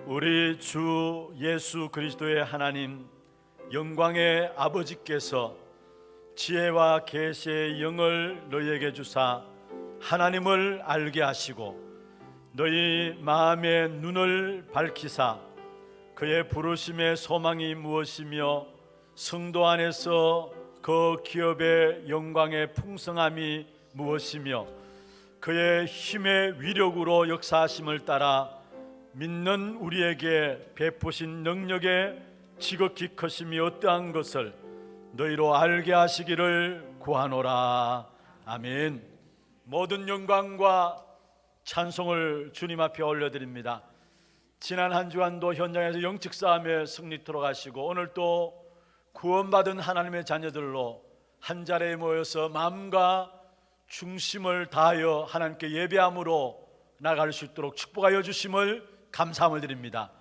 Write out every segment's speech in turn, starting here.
우리 주 예수 그리스도의 하나님 영광의 아버지께서 지혜와 계시의 영을 너희에게 주사 하나님을 알게 하시고 너희 마음의 눈을 밝히사 그의 부르심의 소망이 무엇이며 성도 안에서 그 기업의 영광의 풍성함이 무엇이며 그의 힘의 위력으로 역사하심을 따라 믿는 우리에게 베푸신 능력의 지극히 크심이 어떠한 것을 너희로 알게 하시기를 구하노라. 아멘. 모든 영광과 찬송을 주님 앞에 올려드립니다. 지난 한 주간도 현장에서 영적 싸움에 승리토록 하시고 오늘 또 구원받은 하나님의 자녀들로 한 자리에 모여서 마음과 중심을 다하여 하나님께 예배함으로 나갈 수 있도록 축복하여 주심을 감사함을 드립니다.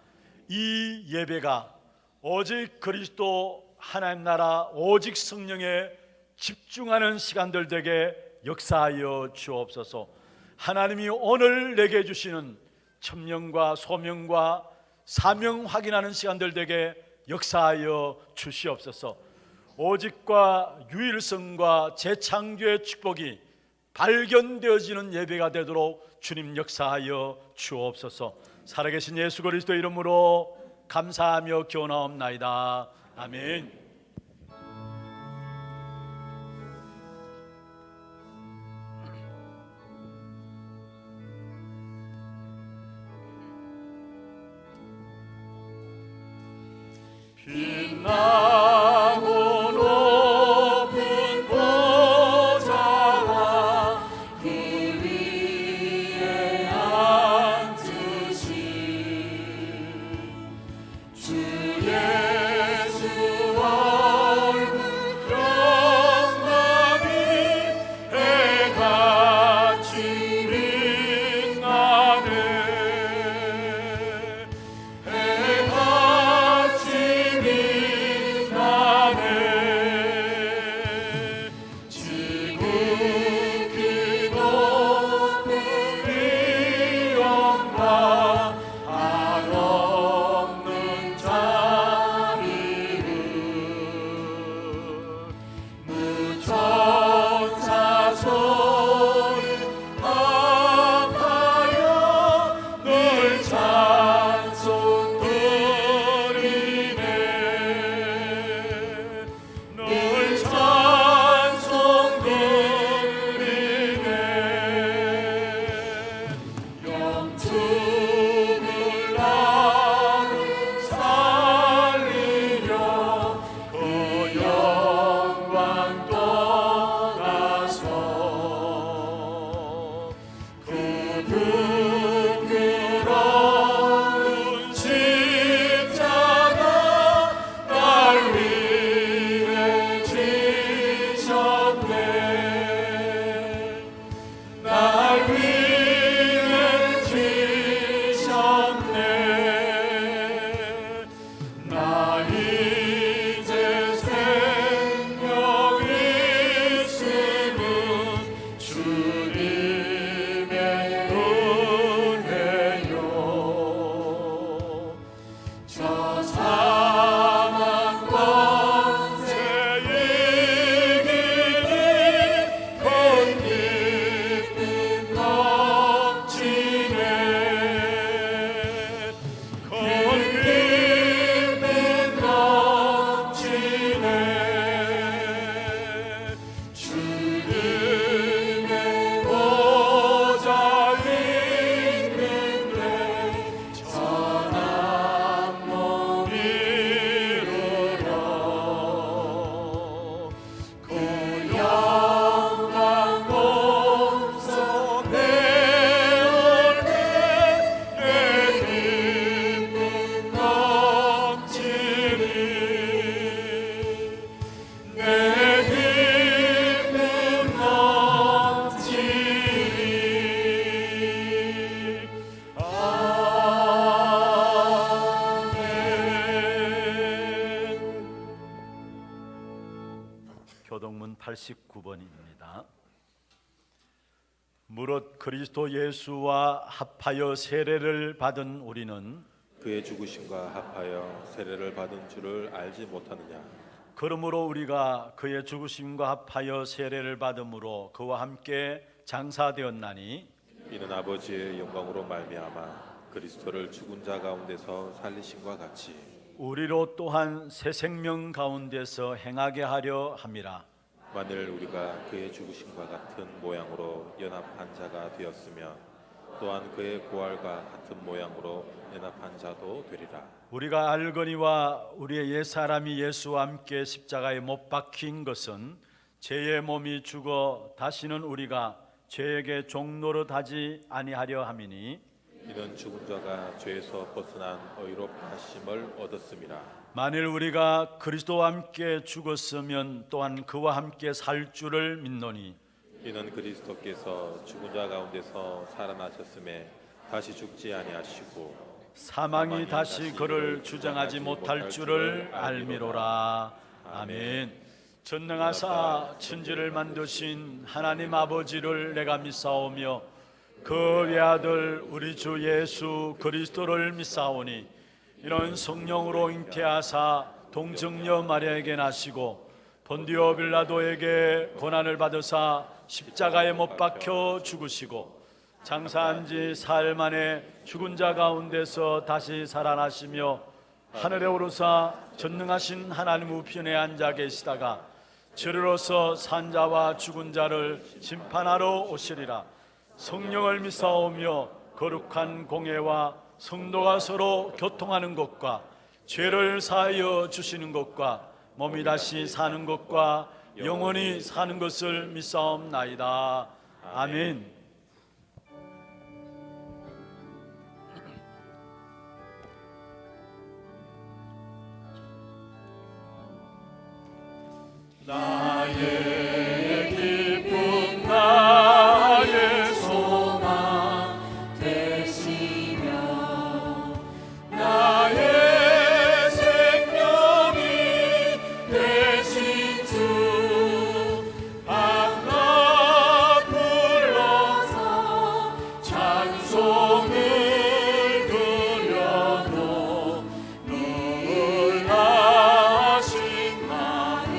이 예배가 오직 그리스도 하나님 나라 오직 성령에 집중하는 시간들 되게 역사하여 주옵소서. 하나님이 오늘 내게 주시는 천명과 소명과 사명 확인하는 시간들 되게 역사하여 주시옵소서. 오직과 유일성과 재창조의 축복이 발견되어지는 예배가 되도록 주님 역사하여 주옵소서. 살아계신 예수 그리스도 이름으로 감사하며 기원하옵나이다. 아멘. 빛나고 교동문 89번입니다. 무릇 그리스도 예수와 합하여 세례를 받은 우리는 그의 죽으심과 합하여 세례를 받은 줄을 알지 못하느냐. 그러므로 우리가 그의 죽으심과 합하여 세례를 받음으로 그와 함께 장사되었나니 이는 아버지의 영광으로 말미암아 그리스도를 죽은 자 가운데서 살리심과 같이 우리로 또한 새 생명 가운데서 행하게 하려 함이라. 만일 우리가 그의 죽으심과 같은 모양으로 연합한 자가 되었으며 또한 그의 부활과 같은 모양으로 연합한 자도 되리라. 우리가 알거니와 우리의 옛사람이 예수와 함께 십자가에 못 박힌 것은 죄의 몸이 죽어 다시는 우리가 죄에게 종노릇하지 아니하려 함이니 이는 죽은 자가 죄에서 벗어난 의롭하심을 얻었음이라. 만일 우리가 그리스도와 함께 죽었으면 또한 그와 함께 살 줄을 믿노니 이는 그리스도께서 죽은 자 가운데서 살아나셨음에 다시 죽지 아니하시고 사망이 다시 그를 주장하지 못할 줄을 알미로라. 아멘. 전능하사 천지를 만드신 하나님 아버지를 내가 믿사오며 그 외아들 우리 주 예수 그리스도를 믿사오니 이는 성령으로 잉태하사 동정녀 마리아에게 나시고 본디오 빌라도에게 고난을 받으사 십자가에 못 박혀 죽으시고 장사한 지 사흘 만에 죽은 자 가운데서 다시 살아나시며 하늘에 오르사 전능하신 하나님 우편에 앉아 계시다가 저리로서 산자와 죽은 자를 심판하러 오시리라. 성령을 믿사오며 거룩한 공예와 성도가 서로 교통하는 것과 죄를 사하여 주시는 것과 몸이 다시 사는 것과 영원히 사는 것을 믿사옵나이다. 아멘. 나의 기쁨 나의 소망 되시며 나의 생명이 되신 주 앞나 불러서 찬송을 드려도 늘 하신 나의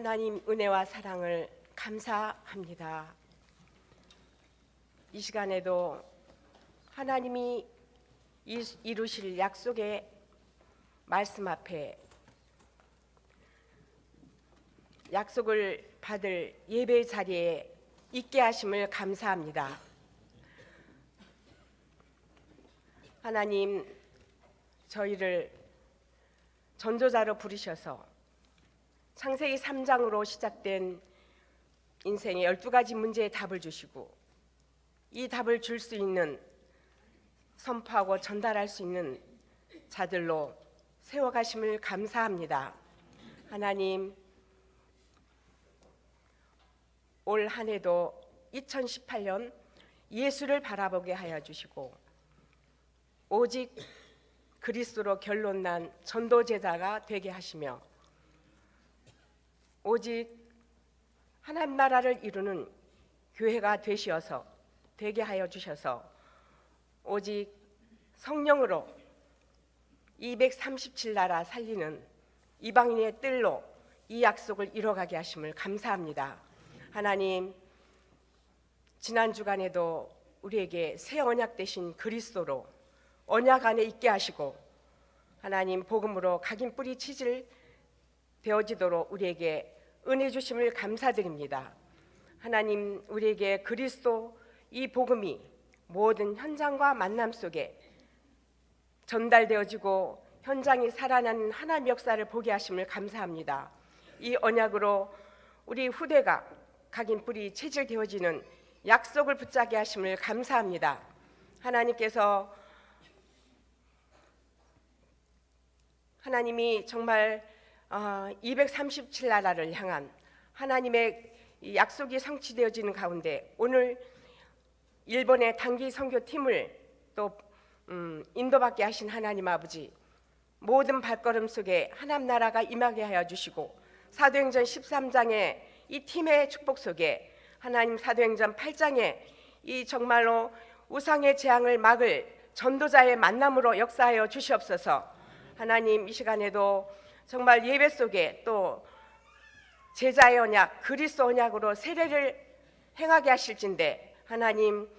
하나님 은혜와 사랑을 감사합니다. 이 시간에도 하나님이 이루실 약속의 말씀 앞에 약속을 받을 예배 자리에 있게 하심을 감사합니다. 하나님, 저희를 전도자로 부르셔서 창세기 3장으로 시작된 인생의 12가지 문제의 답을 주시고 이 답을 줄 수 있는, 선포하고 전달할 수 있는 자들로 세워가심을 감사합니다. 하나님, 올 한 해도 2018년 예수를 바라보게 하여 주시고 오직 그리스도로 결론난 전도제자가 되게 하시며 오직 하나님 나라를 이루는 교회가 되게 하여 주셔서 오직 성령으로 237나라 살리는 이방인의 뜰로 이 약속을 이뤄가게 하심을 감사합니다. 하나님, 지난 주간에도 우리에게 새 언약 되신 그리스도로 언약 안에 있게 하시고 하나님 복음으로 각인 뿌리 치질 되어지도록 우리에게 은혜 주심을 감사드립니다. 하나님, 우리에게 그리스도 이 복음이 모든 현장과 만남 속에 전달되어지고 현장이 살아나는 하나님 역사를 보게 하심을 감사합니다. 이 언약으로 우리 후대가 각인 뿌리 체질되어지는 약속을 붙잡게 하심을 감사합니다. 하나님이 정말 237나라를 향한 하나님의 약속이 성취되어지는 가운데 오늘 일본의 단기 선교팀을 또 인도받게 하신 하나님 아버지, 모든 발걸음 속에 하나님 나라가 임하게 하여 주시고 사도행전 13장의 이 팀의 축복 속에 하나님 사도행전 8장의 이 정말로 우상의 재앙을 막을 전도자의 만남으로 역사하여 주시옵소서. 하나님, 이 시간에도 정말 예배 속에 또 제자의 언약, 그리스도 언약으로 세례를 행하게 하실진데 하나님,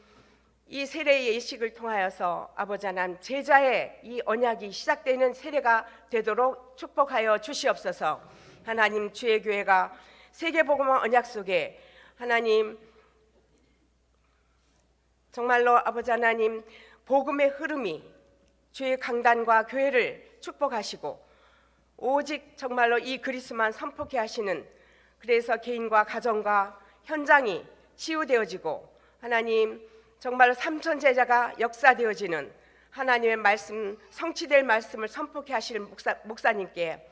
이 세례의 예식을 통하여서 아버지 하나님 제자의 이 언약이 시작되는 세례가 되도록 축복하여 주시옵소서. 하나님, 주의 교회가 세계복음화 언약 속에 하나님 정말로 아버지 하나님 복음의 흐름이 주의 강단과 교회를 축복하시고 오직 정말로 이 그리스도만 선포케 하시는, 그래서 개인과 가정과 현장이 치유되어지고 하나님 정말로 삼천 제자가 역사되어지는 하나님의 말씀, 성취될 말씀을 선포케 하실 목사님께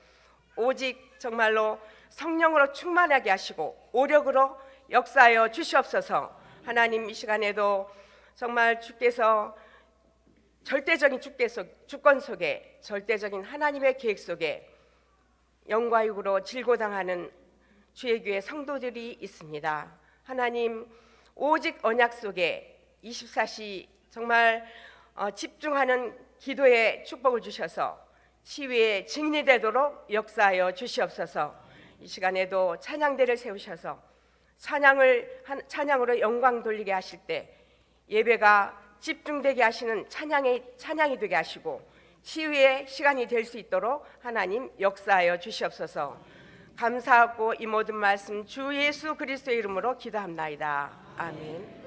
오직 정말로 성령으로 충만하게 하시고 오력으로 역사하여 주시옵소서. 하나님, 이 시간에도 정말 주께서 절대적인 주권 속에, 절대적인 하나님의 계획 속에 영과 육으로 질고당하는 주의 교회 성도들이 있습니다. 하나님, 오직 언약 속에 24시 정말 집중하는 기도에 축복을 주셔서 치유의 증인이 되도록 역사하여 주시옵소서. 이 시간에도 찬양대를 세우셔서 찬양으로 영광 돌리게 하실 때 예배가 집중되게 하시는 찬양이 되게 하시고 치유의 시간이 될 수 있도록 하나님 역사하여 주시옵소서. 감사하고 이 모든 말씀 주 예수 그리스도의 이름으로 기도합나이다. 아멘.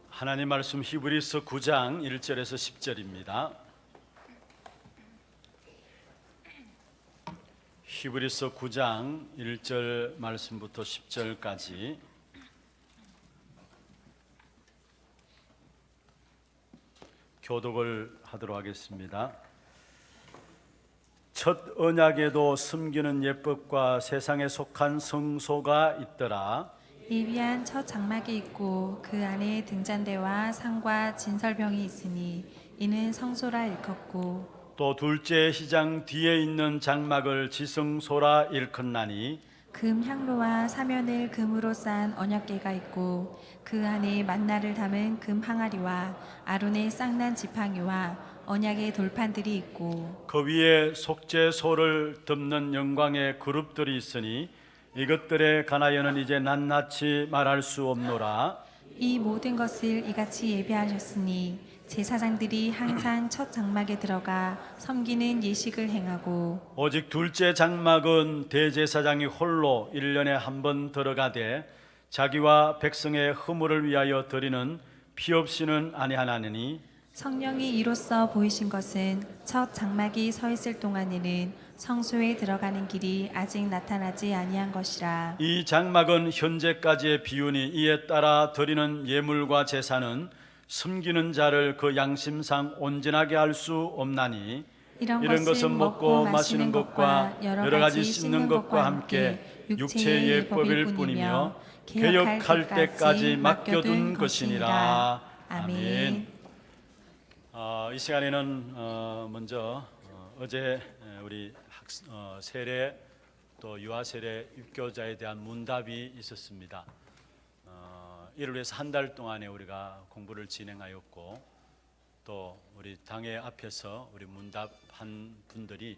하나님 말씀 히브리서 9장 1절에서 10절입니다. 히브리서 9장 1절 말씀부터 10절까지 교독을 하도록 하겠습니다. 첫 언약에도 숨기는 예법과 세상에 속한 성소가 있더라. 미비한 첫 장막이 있고 그 안에 등잔대와 상과 진설병이 있으니 이는 성소라 일컫고 또 둘째 휘장 뒤에 있는 장막을 지성소라 일컫나니 금 향로와 사면을 금으로 싼 언약궤가 있고 그 안에 만나를 담은 금 항아리와 아론의 쌍난 지팡이와 언약의 돌판들이 있고 그 위에 속죄소를 덮는 영광의 그룹들이 있으니 이것들에 관하여는 이제 낱낱이 말할 수 없노라. 이 모든 것을 이같이 예배하셨으니 제사장들이 항상 첫 장막에 들어가 섬기는 예식을 행하고 오직 둘째 장막은 대제사장이 홀로 1년에 한 번 들어가되 자기와 백성의 허물을 위하여 드리는 피 없이는 아니하나니 성령이 이로써 보이신 것은 첫 장막이 서 있을 동안에는 성소에 들어가는 길이 아직 나타나지 아니한 것이라. 이 장막은 현재까지의 비유니 이에 따라 드리는 예물과 제사는 숨기는 자를 그 양심상 온전하게 할 수 없나니 이런 것은 먹고 마시는 것과 여러 가지 씹는 것과 함께 육체의 예법일 뿐이며 개혁할 때까지 맡겨둔 것이니라. 아멘. 이 시간에는 먼저 어제 우리 세례 또 유아 세례 입교자에 대한 문답이 있었습니다. 이를 위해서 한 달 동안에 우리가 공부를 진행하였고 또 우리 당회 앞에서 우리 문답한 분들이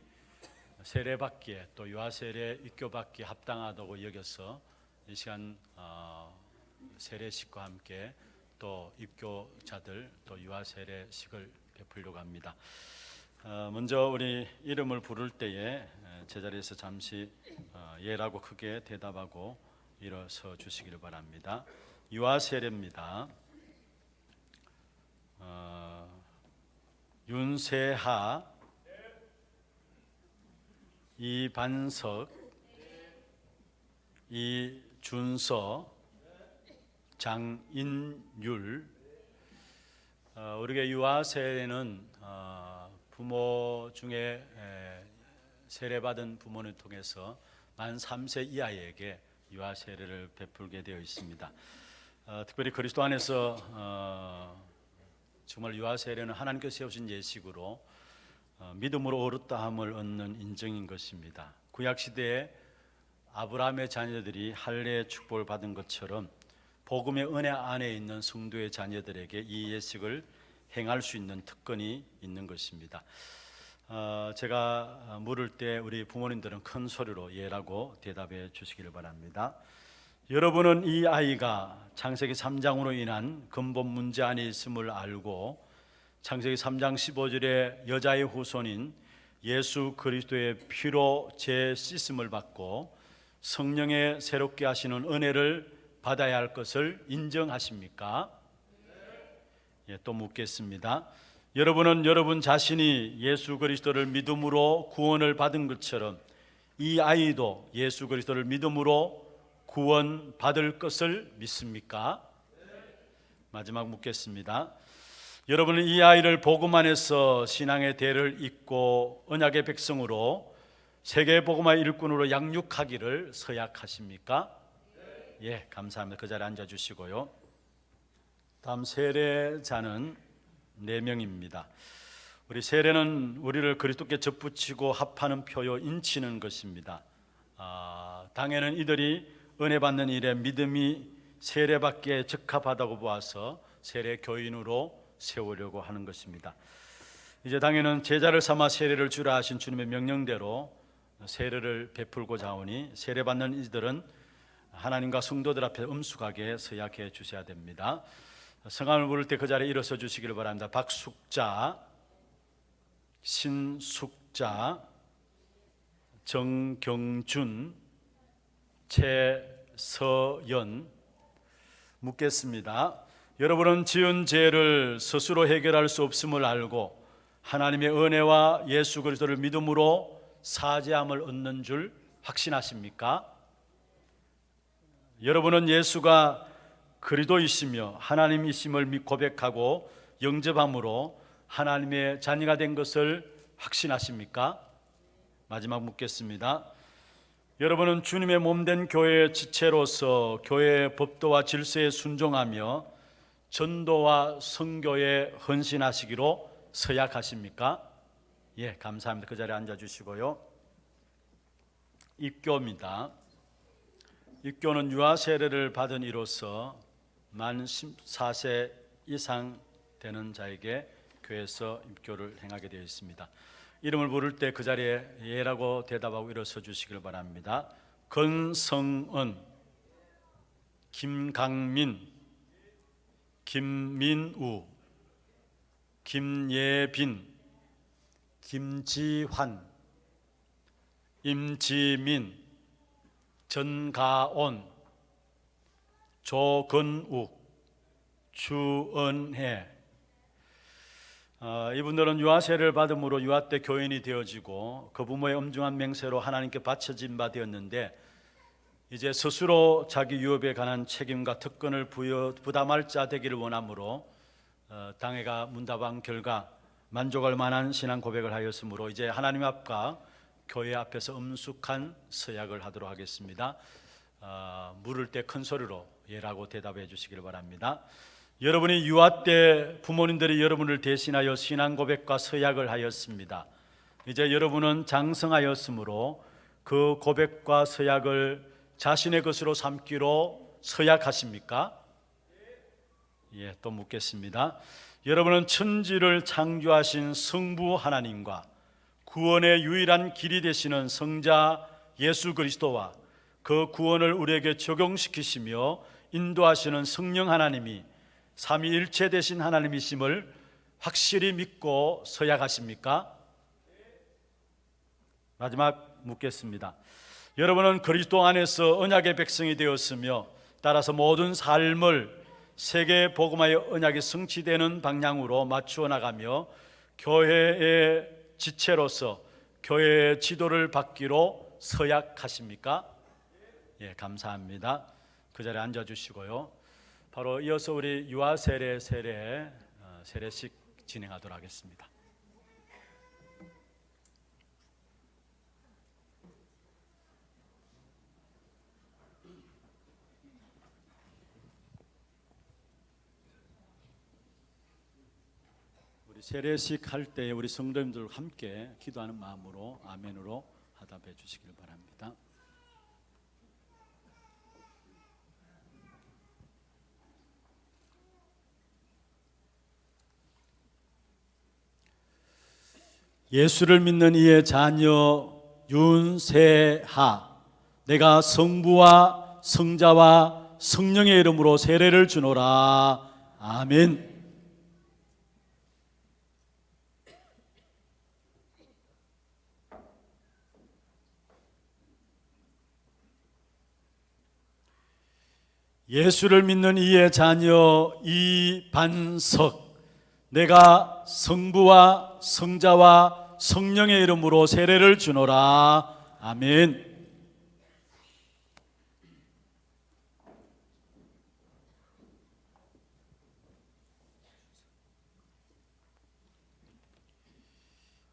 세례받기에 또 유아 세례 입교받기에 합당하다고 여겨서 이 시간 세례식과 함께 또 입교자들 또 유아 세례식을 베풀려고 합니다. 먼저 우리 이름을 부를 때에 제자리에서 잠시 예라고 크게 대답하고 일어서 주시기를 바랍니다. 유아 세례입니다. 윤세하, 이반석, 이준서, 장인율. 우리가 유아 세례는 부모 중에 세례받은 부모를 통해서 만 3세 이하에게 유아 세례를 베풀게 되어 있습니다. 특별히 그리스도 안에서 정말 유아 세례는 하나님께서 세우신 예식으로 믿음으로 어렸다함을 얻는 인정인 것입니다. 구약 시대에 아브라함의 자녀들이 할례의 축복을 받은 것처럼 복음의 은혜 안에 있는 성도의 자녀들에게 이 예식을 행할 수 있는 특권이 있는 것입니다. 제가 물을 때 우리 부모님들은 큰 소리로 예라고 대답해 주시기를 바랍니다. 여러분은 이 아이가 창세기 3장으로 인한 근본 문제 안에 있음을 알고 창세기 3장 15절에 여자의 후손인 예수 그리스도의 피로 재 씻음을 받고 성령의 새롭게 하시는 은혜를 받아야 할 것을 인정하십니까? 또 묻겠습니다. 여러분은 여러분 자신이 예수 그리스도를 믿음으로 구원을 받은 것처럼 이 아이도 예수 그리스도를 믿음으로 구원 받을 것을 믿습니까? 마지막 묻겠습니다. 여러분은 이 아이를 복음 안에서 신앙의 대를 잇고 언약의 백성으로 세계 복음화의 일꾼으로 양육하기를 서약하십니까? 예, 감사합니다. 그 자리에 앉아 주시고요. 다음 세례자는 4명입니다. 우리 세례는 우리를 그리스도께 접붙이고 합하는 표요 인치는 것입니다. 당에는 이들이 은혜 받는 일에 믿음이 세례받기에 적합하다고 보아서 세례 교인으로 세우려고 하는 것입니다. 이제 당에는 제자를 삼아 세례를 주라 하신 주님의 명령대로 세례를 베풀고자 하오니 세례받는 이들은 하나님과 성도들 앞에 엄숙하게 서약해 주셔야 됩니다. 성함을 부를 때 그 자리에 일어서 주시기를 바랍니다. 박숙자, 신숙자, 정경준, 최서연. 묻겠습니다. 여러분은 지은 죄를 스스로 해결할 수 없음을 알고 하나님의 은혜와 예수 그리스도를 믿음으로 사죄함을 얻는 줄 확신하십니까? 여러분은 예수가 그리스도이시며 하나님이심을 고백하고 영접함으로 하나님의 자녀가 된 것을 확신하십니까? 마지막 묻겠습니다. 여러분은 주님의 몸된 교회의 지체로서 교회의 법도와 질서에 순종하며 전도와 선교에 헌신하시기로 서약하십니까? 예, 감사합니다. 그 자리에 앉아 주시고요. 입교입니다. 입교는 유아 세례를 받은 이로써 만 14세 이상 되는 자에게 교회에서 입교를 행하게 되어 있습니다. 이름을 부를 때 그 자리에 예라고 대답하고 일어서 주시길 바랍니다. 건성은, 김강민, 김민우, 김예빈, 김지환, 임지민, 전가온, 조건욱, 주은혜. 이분들은 유아 세례를 받음으로 유아 때 교인이 되어지고 그 부모의 엄중한 맹세로 하나님께 바쳐진 바 되었는데, 이제 스스로 자기 유업에 관한 책임과 특권을 부담할 자 되기를 원하므로 당회가 문답한 결과 만족할 만한 신앙 고백을 하였으므로 이제 하나님 앞과 교회 앞에서 엄숙한 서약을 하도록 하겠습니다. 물을 때 큰 소리로 예라고 대답해 주시길 바랍니다. 여러분이 유아 때 부모님들이 여러분을 대신하여 신앙 고백과 서약을 하였습니다. 이제 여러분은 장성하였으므로 그 고백과 서약을 자신의 것으로 삼기로 서약하십니까? 예, 또 묻겠습니다. 여러분은 천지를 창조하신 성부 하나님과 구원의 유일한 길이 되시는 성자 예수 그리스도와 그 구원을 우리에게 적용시키시며 인도하시는 성령 하나님이 삼위일체 되신 하나님이심을 확실히 믿고 서약하십니까? 마지막 묻겠습니다. 여러분은 그리스도 안에서 언약의 백성이 되었으며 따라서 모든 삶을 세계 복음화의 언약이 성취되는 방향으로 맞추어 나가며 교회의 지체로서 교회의 지도를 받기로 서약하십니까? 예, 감사합니다. 그 자리에 앉아 주시고요. 바로 이어서 우리 유아 세례식 진행하도록 하겠습니다. 우리 세례식 할 때 우리 성도님들과 함께 기도하는 마음으로 아멘으로 화답해 주시길 바랍니다. 예수를 믿는 이의 자녀 윤세하, 내가 성부와 성자와 성령의 이름으로 세례를 주노라. 아멘. 예수를 믿는 이의 자녀 이반석, 내가 성부와 성자와 성령의 이름으로 세례를 주노라. 아멘.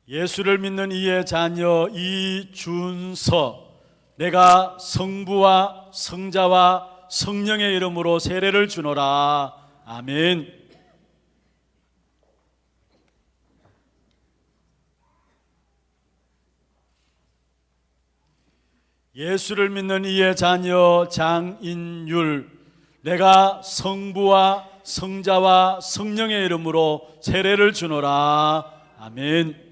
예수를 믿는 이의 자녀 이준서, 내가 성부와 성자와 성령의 이름으로 세례를 주노라. 아멘. 예수를 믿는 이의 자녀 장인율, 내가 성부와 성자와 성령의 이름으로 세례를 주노라. 아멘.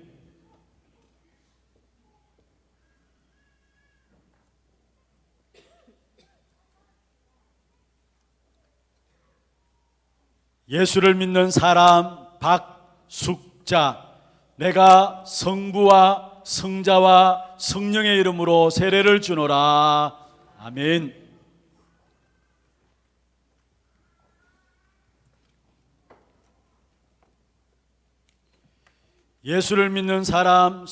예수를 믿는 사람 박숙자, 내가 성부와 성자와 성령의 이름으로 세례를 주노라. 아멘. 예수를 믿는 사람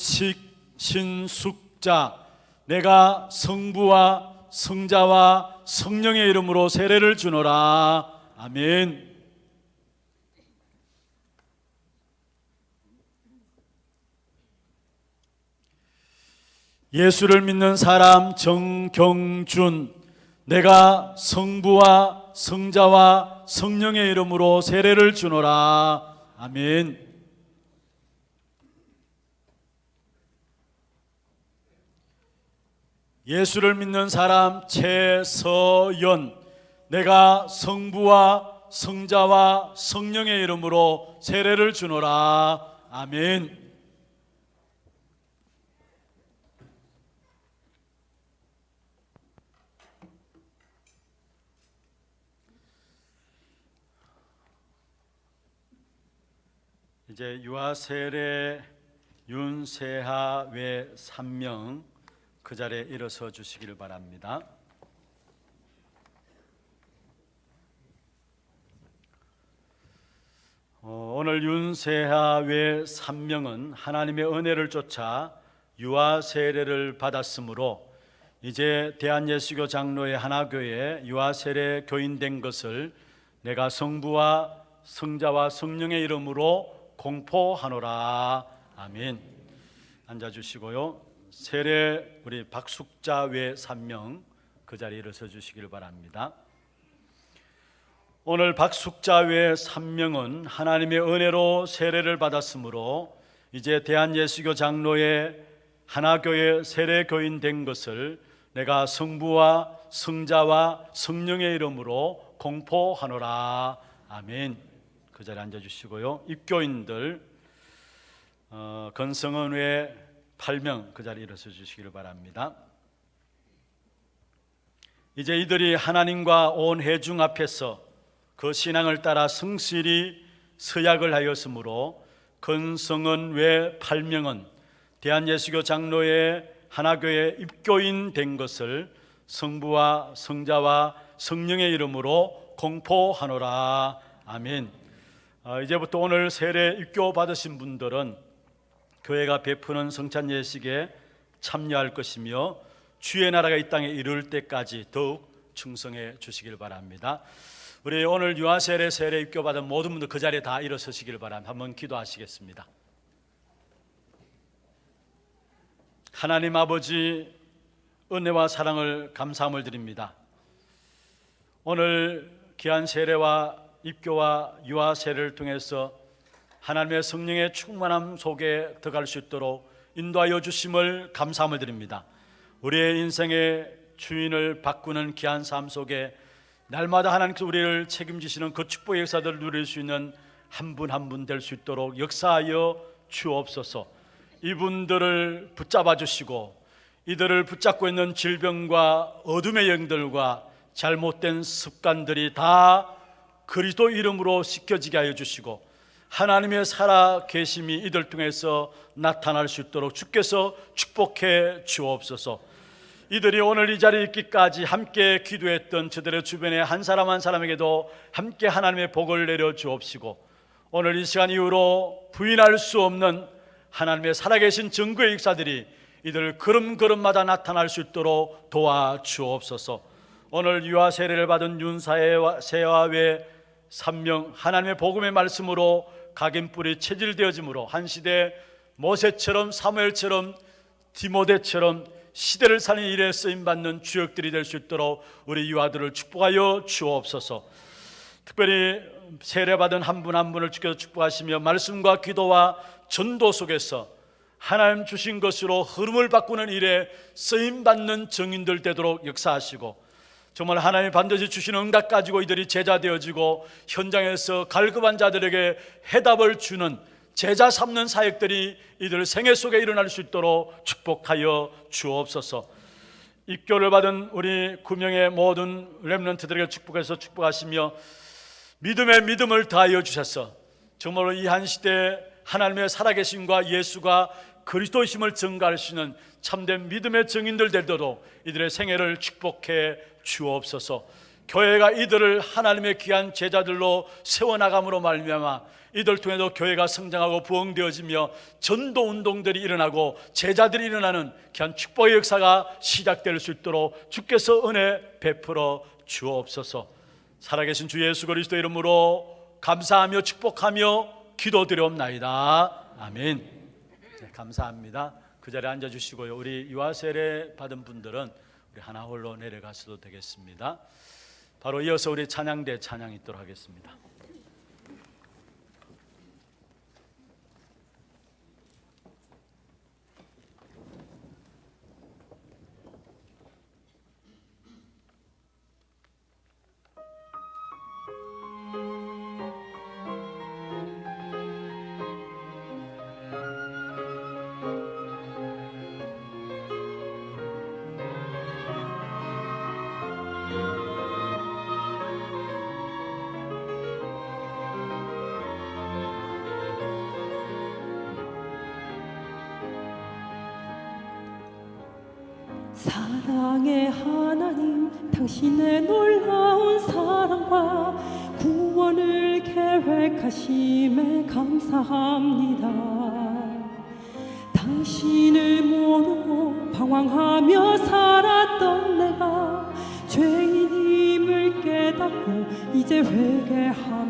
신숙자, 내가 성부와 성자와 성령의 이름으로 세례를 주노라. 아멘. 예수를 믿는 사람 정경준, 내가 성부와 성자와 성령의 이름으로 세례를 주노라. 아멘. 예수를 믿는 사람 최서연, 내가 성부와 성자와 성령의 이름으로 세례를 주노라. 아멘. 이제 유아세례 윤세하 외 3명 그 자리에 일어서 주시기를 바랍니다. 오늘 윤세하 외 3명은 하나님의 은혜를 쫓아 유아 세례를 받았으므로 이제 대한예수교 장로의 하나교회 유아 세례 교인된 것을 내가 성부와 성자와 성령의 이름으로 공포하노라. 아멘. 앉아주시고요. 세례 우리 박숙자 외 3명 그 자리에 일어서 주시기를 바랍니다. 오늘 박숙자 외 3명은 하나님의 은혜로 세례를 받았으므로 이제 대한예수교 장로의 하나교회 세례교인 된 것을 내가 성부와 성자와 성령의 이름으로 공포하노라. 아멘. 그 자리에 앉아주시고요. 입교인들 건성은 외 8명 그 자리에 일어서 주시기를 바랍니다. 이제 이들이 하나님과 온 회중 앞에서 그 신앙을 따라 성실히 서약을 하였으므로 건성은 외 8명은 대한예수교 장로의 하나교회 입교인 된 것을 성부와 성자와 성령의 이름으로 공포하노라. 아멘. 이제부터 오늘 세례 입교 받으신 분들은 교회가 베푸는 성찬 예식에 참여할 것이며 주의 나라가 이 땅에 이룰 때까지 더욱 충성해 주시길 바랍니다. 우리 오늘 유아세례 세례 입교 받은 모든 분들 그 자리에 다 일어서시길 바랍니다. 한번 기도하시겠습니다. 하나님 아버지, 은혜와 사랑을 감사함을 드립니다. 오늘 귀한 세례와 입교와 유아 세례를 통해서 하나님의 성령의 충만함 속에 들어갈 수 있도록 인도하여 주심을 감사함을 드립니다. 우리의 인생의 주인을 바꾸는 귀한 삶 속에 날마다 하나님께서 우리를 책임지시는 그 축복의 역사들을 누릴 수 있는 한 분 한 분 될 수 있도록 역사하여 주옵소서. 이분들을 붙잡아 주시고 이들을 붙잡고 있는 질병과 어둠의 영들과 잘못된 습관들이 다 그리스도 이름으로 씻겨지게 하여 주시고 하나님의 살아 계심이 이들 통해서 나타날 수 있도록 주께서 축복해 주옵소서. 이들이 오늘 이 자리에 있기까지 함께 기도했던 저들의 주변에 한 사람 한 사람에게도 함께 하나님의 복을 내려 주옵시고 오늘 이 시간 이후로 부인할 수 없는 하나님의 살아계신 증거의 역사들이 이들 걸음걸음마다 나타날 수 있도록 도와주옵소서. 오늘 유아 세례를 받은 윤세와 외 3명 하나님의 복음의 말씀으로 각인뿔이 체질되어짐으로 한 시대 모세처럼 사무엘처럼 디모데처럼 시대를 살리는 일에 쓰임받는 주역들이 될 수 있도록 우리 유아들을 축복하여 주옵소서. 특별히 세례받은 한 분 한 분을 주께서 축복하시며 말씀과 기도와 전도 속에서 하나님 주신 것으로 흐름을 바꾸는 일에 쓰임받는 증인들 되도록 역사하시고 정말 하나님 반드시 주시는 응답 가지고 이들이 제자 되어지고 현장에서 갈급한 자들에게 해답을 주는 제자 삼는 사역들이 이들 생애 속에 일어날 수 있도록 축복하여 주옵소서. 입교를 받은 우리 9명의 모든 렘넌트들에게 축복해서 축복하시며 믿음의 믿음을 다하여 주셔서 정말로 이 한 시대 하나님의 살아계심과 예수가 그리스도이심을 증거하시는 참된 믿음의 증인들 되도록 이들의 생애를 축복해 주옵소서. 교회가 이들을 하나님의 귀한 제자들로 세워나감으로 말미암아 이들 통해서 교회가 성장하고 부흥되어지며 전도운동들이 일어나고 제자들이 일어나는 귀한 축복의 역사가 시작될 수 있도록 주께서 은혜 베풀어 주옵소서. 살아계신 주 예수 그리스도 이름으로 감사하며 축복하며 기도드려옵나이다. 아멘. 네, 감사합니다. 그 자리에 앉아주시고요. 우리 유아 세례 받은 분들은 우리 하나 홀로 내려가셔도 되겠습니다. 바로 이어서 우리 찬양대 찬양 있도록 하겠습니다. 사랑의 하나님, 당신의 놀라운 사랑과 구원을 계획하심에 감사합니다. 당신을 모르고 방황하며 살았던 내가 죄인임을 깨닫고 이제 회개합니다.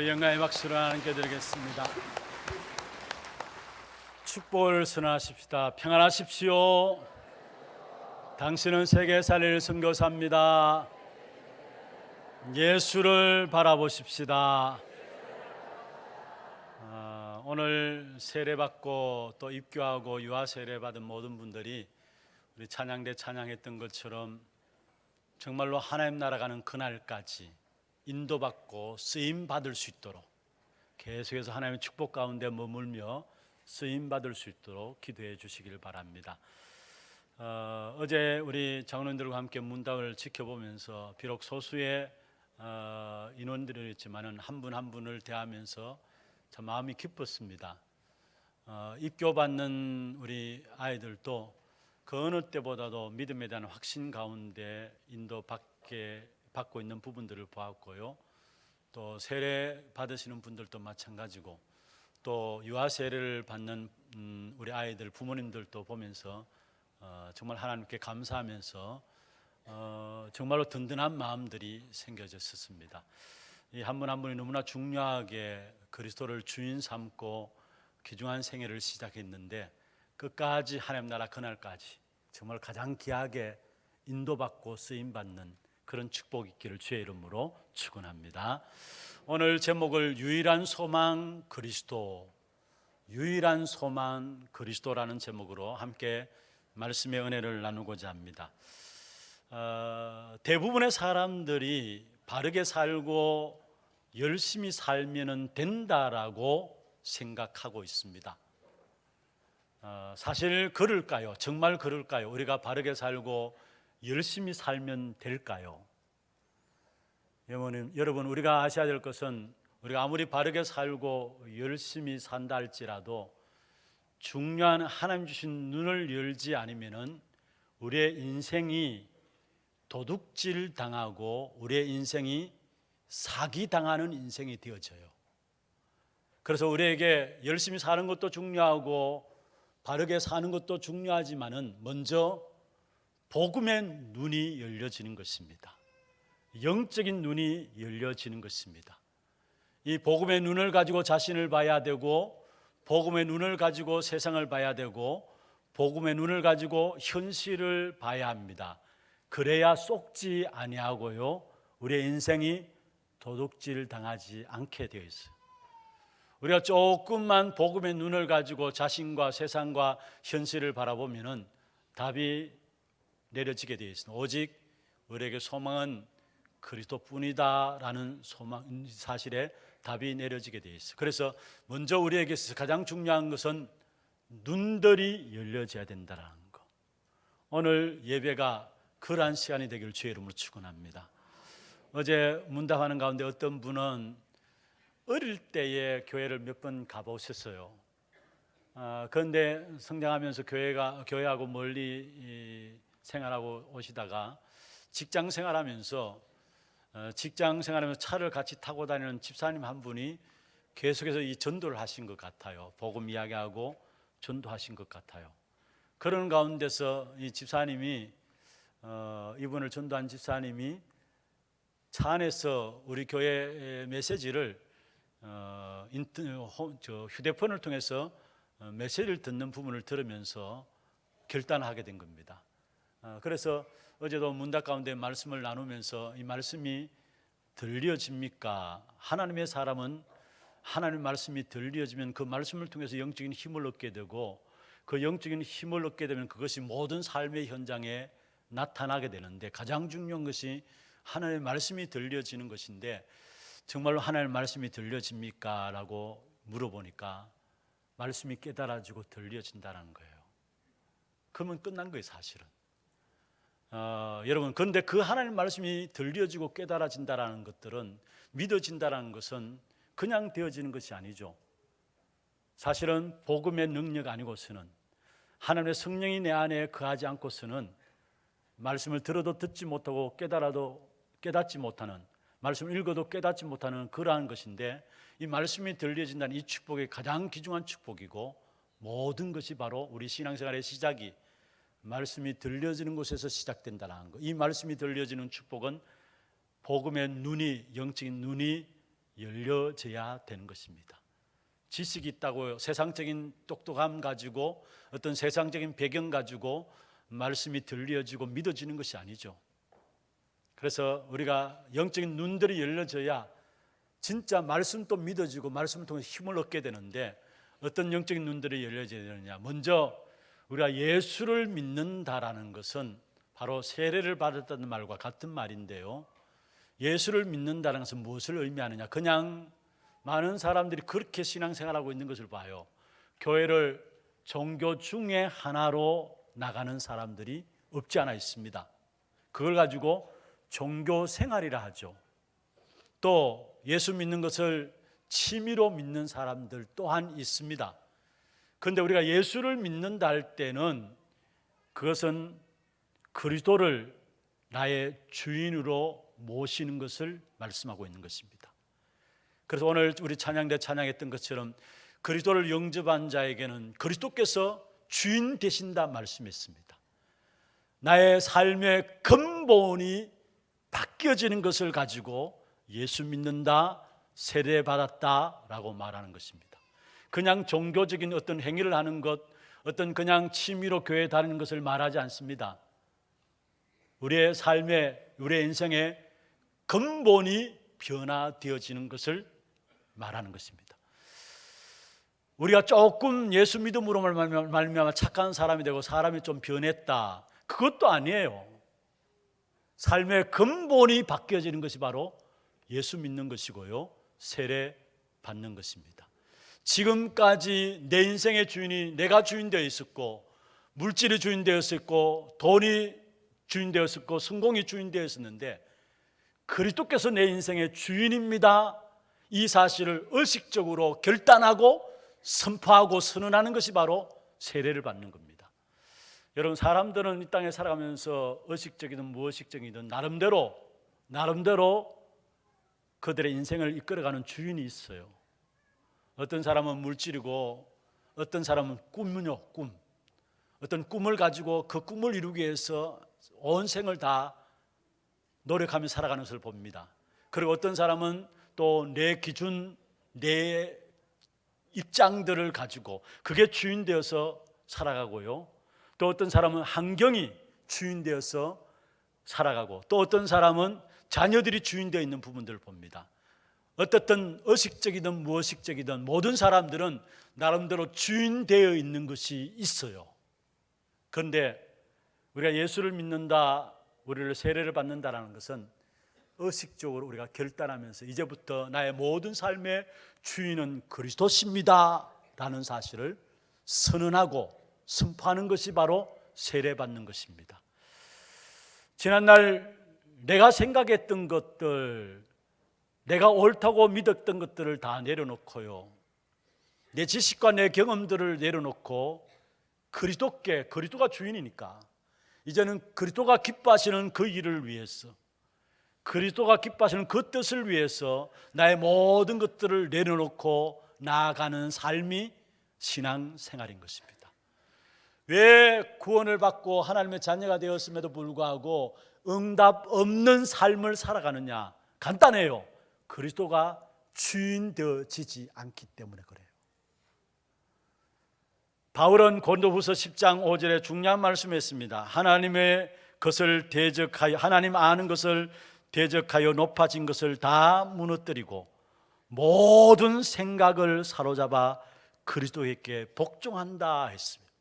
영광의 박수를 하나님께 드리겠습니다. 축복을 선언하십시다. 평안하십시오. 당신은 세계 살릴 선교사입니다. 예수를 바라보십시다. 오늘 세례받고 또 입교하고 유아 세례받은 모든 분들이 우리 찬양대 찬양했던 것처럼 정말로 하나님 나라 가는 그날까지 인도받고 쓰임받을 수 있도록 계속해서 하나님의 축복 가운데 머물며 쓰임받을 수 있도록 기도해 주시길 바랍니다. 어제 우리 장로님들과 함께 문답을 지켜보면서 비록 소수의 인원들이었지만 한 분 한 분을 대하면서 참 마음이 기뻤습니다. 입교받는 우리 아이들도 그 어느 때보다도 믿음에 대한 확신 가운데 받고 있는 부분들을 보았고요. 또 세례 받으시는 분들도 마찬가지고 또 유아 세례를 받는 우리 아이들 부모님들도 보면서 정말 하나님께 감사하면서 정말로 든든한 마음들이 생겨졌었습니다. 이 한 분 한 분이 너무나 중요하게 그리스도를 주인 삼고 귀중한 생애를 시작했는데 끝까지 하나님 나라 그날까지 정말 가장 귀하게 인도받고 쓰임받는 그런 축복이 있기를 주의 이름으로 축원합니다. 오늘 제목을 유일한 소망 그리스도, 유일한 소망 그리스도라는 제목으로 함께 말씀의 은혜를 나누고자 합니다. 대부분의 사람들이 바르게 살고 열심히 살면 된다라고 생각하고 있습니다. 사실 그럴까요? 정말 그럴까요? 우리가 바르게 살고 열심히 살면 될까요? 여러분, 우리가 아셔야 될 것은 우리가 아무리 바르게 살고 열심히 산다 할지라도 중요한 하나님 주신 눈을 열지 않으면은 우리의 인생이 도둑질 당하고 우리의 인생이 사기 당하는 인생이 되어져요. 그래서 우리에게 열심히 사는 것도 중요하고 바르게 사는 것도 중요하지만은 먼저 복음의 눈이 열려지는 것입니다. 영적인 눈이 열려지는 것입니다. 이 복음의 눈을 가지고 자신을 봐야 되고, 복음의 눈을 가지고 세상을 봐야 되고, 복음의 눈을 가지고 현실을 봐야 합니다. 그래야 속지 아니하고요, 우리의 인생이 도둑질 당하지 않게 되어 있어요. 우리가 조금만 복음의 눈을 가지고 자신과 세상과 현실을 바라보면은 답이 내려지게 되어 있습니다. 오직 우리에게 소망은 그리스도뿐이다라는 소망 사실에 답이 내려지게 되어 있어요. 그래서 먼저 우리에게 가장 중요한 것은 눈들이 열려져야 된다는 것. 오늘 예배가 그러한 시간이 되기를 주의 이름으로 축원합니다. 어제 문답하는 가운데 어떤 분은 어릴 때에 교회를 몇 번 가보셨어요. 그런데 성장하면서 교회하고 멀리 생활하고 오시다가 직장 생활하면서 차를 같이 타고 다니는 집사님 한 분이 계속해서 이 전도를 하신 것 같아요. 복음 이야기하고 전도하신 것 같아요. 그런 가운데서 이 집사님이 이분을 전도한 집사님이 차 안에서 우리 교회 메시지를 휴대폰을 통해서 메시지를 듣는 부분을 들으면서 결단하게 된 겁니다. 그래서 어제도 문답 가운데 말씀을 나누면서 이 말씀이 들려집니까? 하나님의 사람은 하나님의 말씀이 들려지면 그 말씀을 통해서 영적인 힘을 얻게 되고, 그 영적인 힘을 얻게 되면 그것이 모든 삶의 현장에 나타나게 되는데, 가장 중요한 것이 하나님의 말씀이 들려지는 것인데, 정말로 하나님의 말씀이 들려집니까? 라고 물어보니까 말씀이 깨달아지고 들려진다는 거예요. 그러면 끝난 거예요, 사실은. 여러분, 그런데 그 하나님 말씀이 들려지고 깨달아진다는 것들은, 믿어진다는 것은 그냥 되어지는 것이 아니죠. 사실은 복음의 능력 아니고서는, 하나님의 성령이 내 안에 거하지 않고서는 말씀을 들어도 듣지 못하고 깨달아도 깨닫지 못하는, 말씀을 읽어도 깨닫지 못하는 그러한 것인데, 이 말씀이 들려진다는 이 축복이 가장 귀중한 축복이고, 모든 것이 바로 우리 신앙생활의 시작이 말씀이 들려지는 곳에서 시작된다는 것. 이 말씀이 들려지는 축복은 복음의 눈이, 영적인 눈이 열려져야 되는 것입니다. 지식이 있다고 세상적인 똑똑함 가지고, 어떤 세상적인 배경 가지고 말씀이 들려지고 믿어지는 것이 아니죠. 그래서 우리가 영적인 눈들이 열려져야 진짜 말씀도 믿어지고 말씀을 통해 힘을 얻게 되는데, 어떤 영적인 눈들이 열려져야 되느냐? 먼저 우리가 예수를 믿는다라는 것은 바로 세례를 받았다는 말과 같은 말인데요, 예수를 믿는다는 것은 무엇을 의미하느냐? 그냥 많은 사람들이 그렇게 신앙생활하고 있는 것을 봐요. 교회를 종교 중에 하나로 나가는 사람들이 없지 않아 있습니다. 그걸 가지고 종교 생활이라 하죠. 또 예수 믿는 것을 취미로 믿는 사람들 또한 있습니다. 그런데 우리가 예수를 믿는다 할 때는 그것은 그리스도를 나의 주인으로 모시는 것을 말씀하고 있는 것입니다. 그래서 오늘 우리 찬양대 찬양했던 것처럼 그리스도를 영접한 자에게는 그리스도께서 주인 되신다 말씀했습니다. 나의 삶의 근본이 바뀌어지는 것을 가지고 예수 믿는다, 세례받았다라고 말하는 것입니다. 그냥 종교적인 어떤 행위를 하는 것, 어떤 그냥 취미로 교회 다니는 것을 말하지 않습니다. 우리의 삶에, 우리의 인생에 근본이 변화되어지는 것을 말하는 것입니다. 우리가 조금 예수 믿음으로 말미암아 착한 사람이 되고 사람이 좀 변했다, 그것도 아니에요. 삶의 근본이 바뀌어지는 것이 바로 예수 믿는 것이고요, 세례 받는 것입니다. 지금까지 내 인생의 주인이 내가 주인 되어 있었고, 물질이 주인 되었었고, 돈이 주인 되었었고, 성공이 주인 되었었는데, 그리스도께서 내 인생의 주인입니다, 이 사실을 의식적으로 결단하고 선포하고 선언하는 것이 바로 세례를 받는 겁니다. 여러분, 사람들은 이 땅에 살아가면서 의식적이든 무의식적이든 나름대로 그들의 인생을 이끌어가는 주인이 있어요. 어떤 사람은 물질이고, 어떤 사람은 꿈은요, 꿈. 어떤 꿈을 가지고 그 꿈을 이루기 위해서 온 생을 다 노력하며 살아가는 것을 봅니다. 그리고 어떤 사람은 또 내 기준, 내 입장들을 가지고 그게 주인 되어서 살아가고요. 또 어떤 사람은 환경이 주인 되어서 살아가고, 또 어떤 사람은 자녀들이 주인 되어 있는 부분들을 봅니다. 어떻든 의식적이든 무의식적이든 모든 사람들은 나름대로 주인 되어 있는 것이 있어요. 그런데 우리가 예수를 믿는다, 우리를 세례를 받는다라는 것은 의식적으로 우리가 결단하면서 이제부터 나의 모든 삶의 주인은 그리스도십니다 라는 사실을 선언하고 선포하는 것이 바로 세례받는 것입니다. 지난날 내가 생각했던 것들, 내가 옳다고 믿었던 것들을 다 내려놓고요, 내 지식과 내 경험들을 내려놓고 그리스도가 주인이니까 이제는 그리스도가 기뻐하시는 그 일을 위해서, 그리스도가 기뻐하시는 그 뜻을 위해서 나의 모든 것들을 내려놓고 나아가는 삶이 신앙생활인 것입니다. 왜 구원을 받고 하나님의 자녀가 되었음에도 불구하고 응답 없는 삶을 살아가느냐? 간단해요. 그리스도가 주인 되어지지 않기 때문에 그래요. 바울은 고린도후서 10장 5절에 중요한 말씀을 했습니다. 하나님의 것을 대적하여, 하나님 아는 것을 대적하여 높아진 것을 다 무너뜨리고 모든 생각을 사로잡아 그리스도에게 복종한다 했습니다.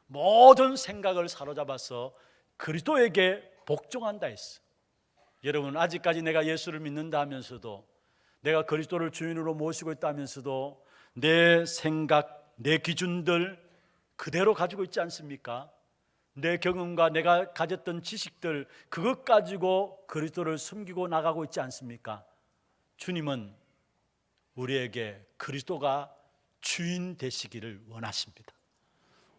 모든 생각을 사로잡아서 그리스도에게 복종한다 했어요. 여러분, 아직까지 내가 예수를 믿는다 하면서도, 내가 그리스도를 주인으로 모시고 있다 하면서도 내 생각, 내 기준들 그대로 가지고 있지 않습니까? 내 경험과 내가 가졌던 지식들, 그것 가지고 그리스도를 숨기고 나가고 있지 않습니까? 주님은 우리에게 그리스도가 주인 되시기를 원하십니다.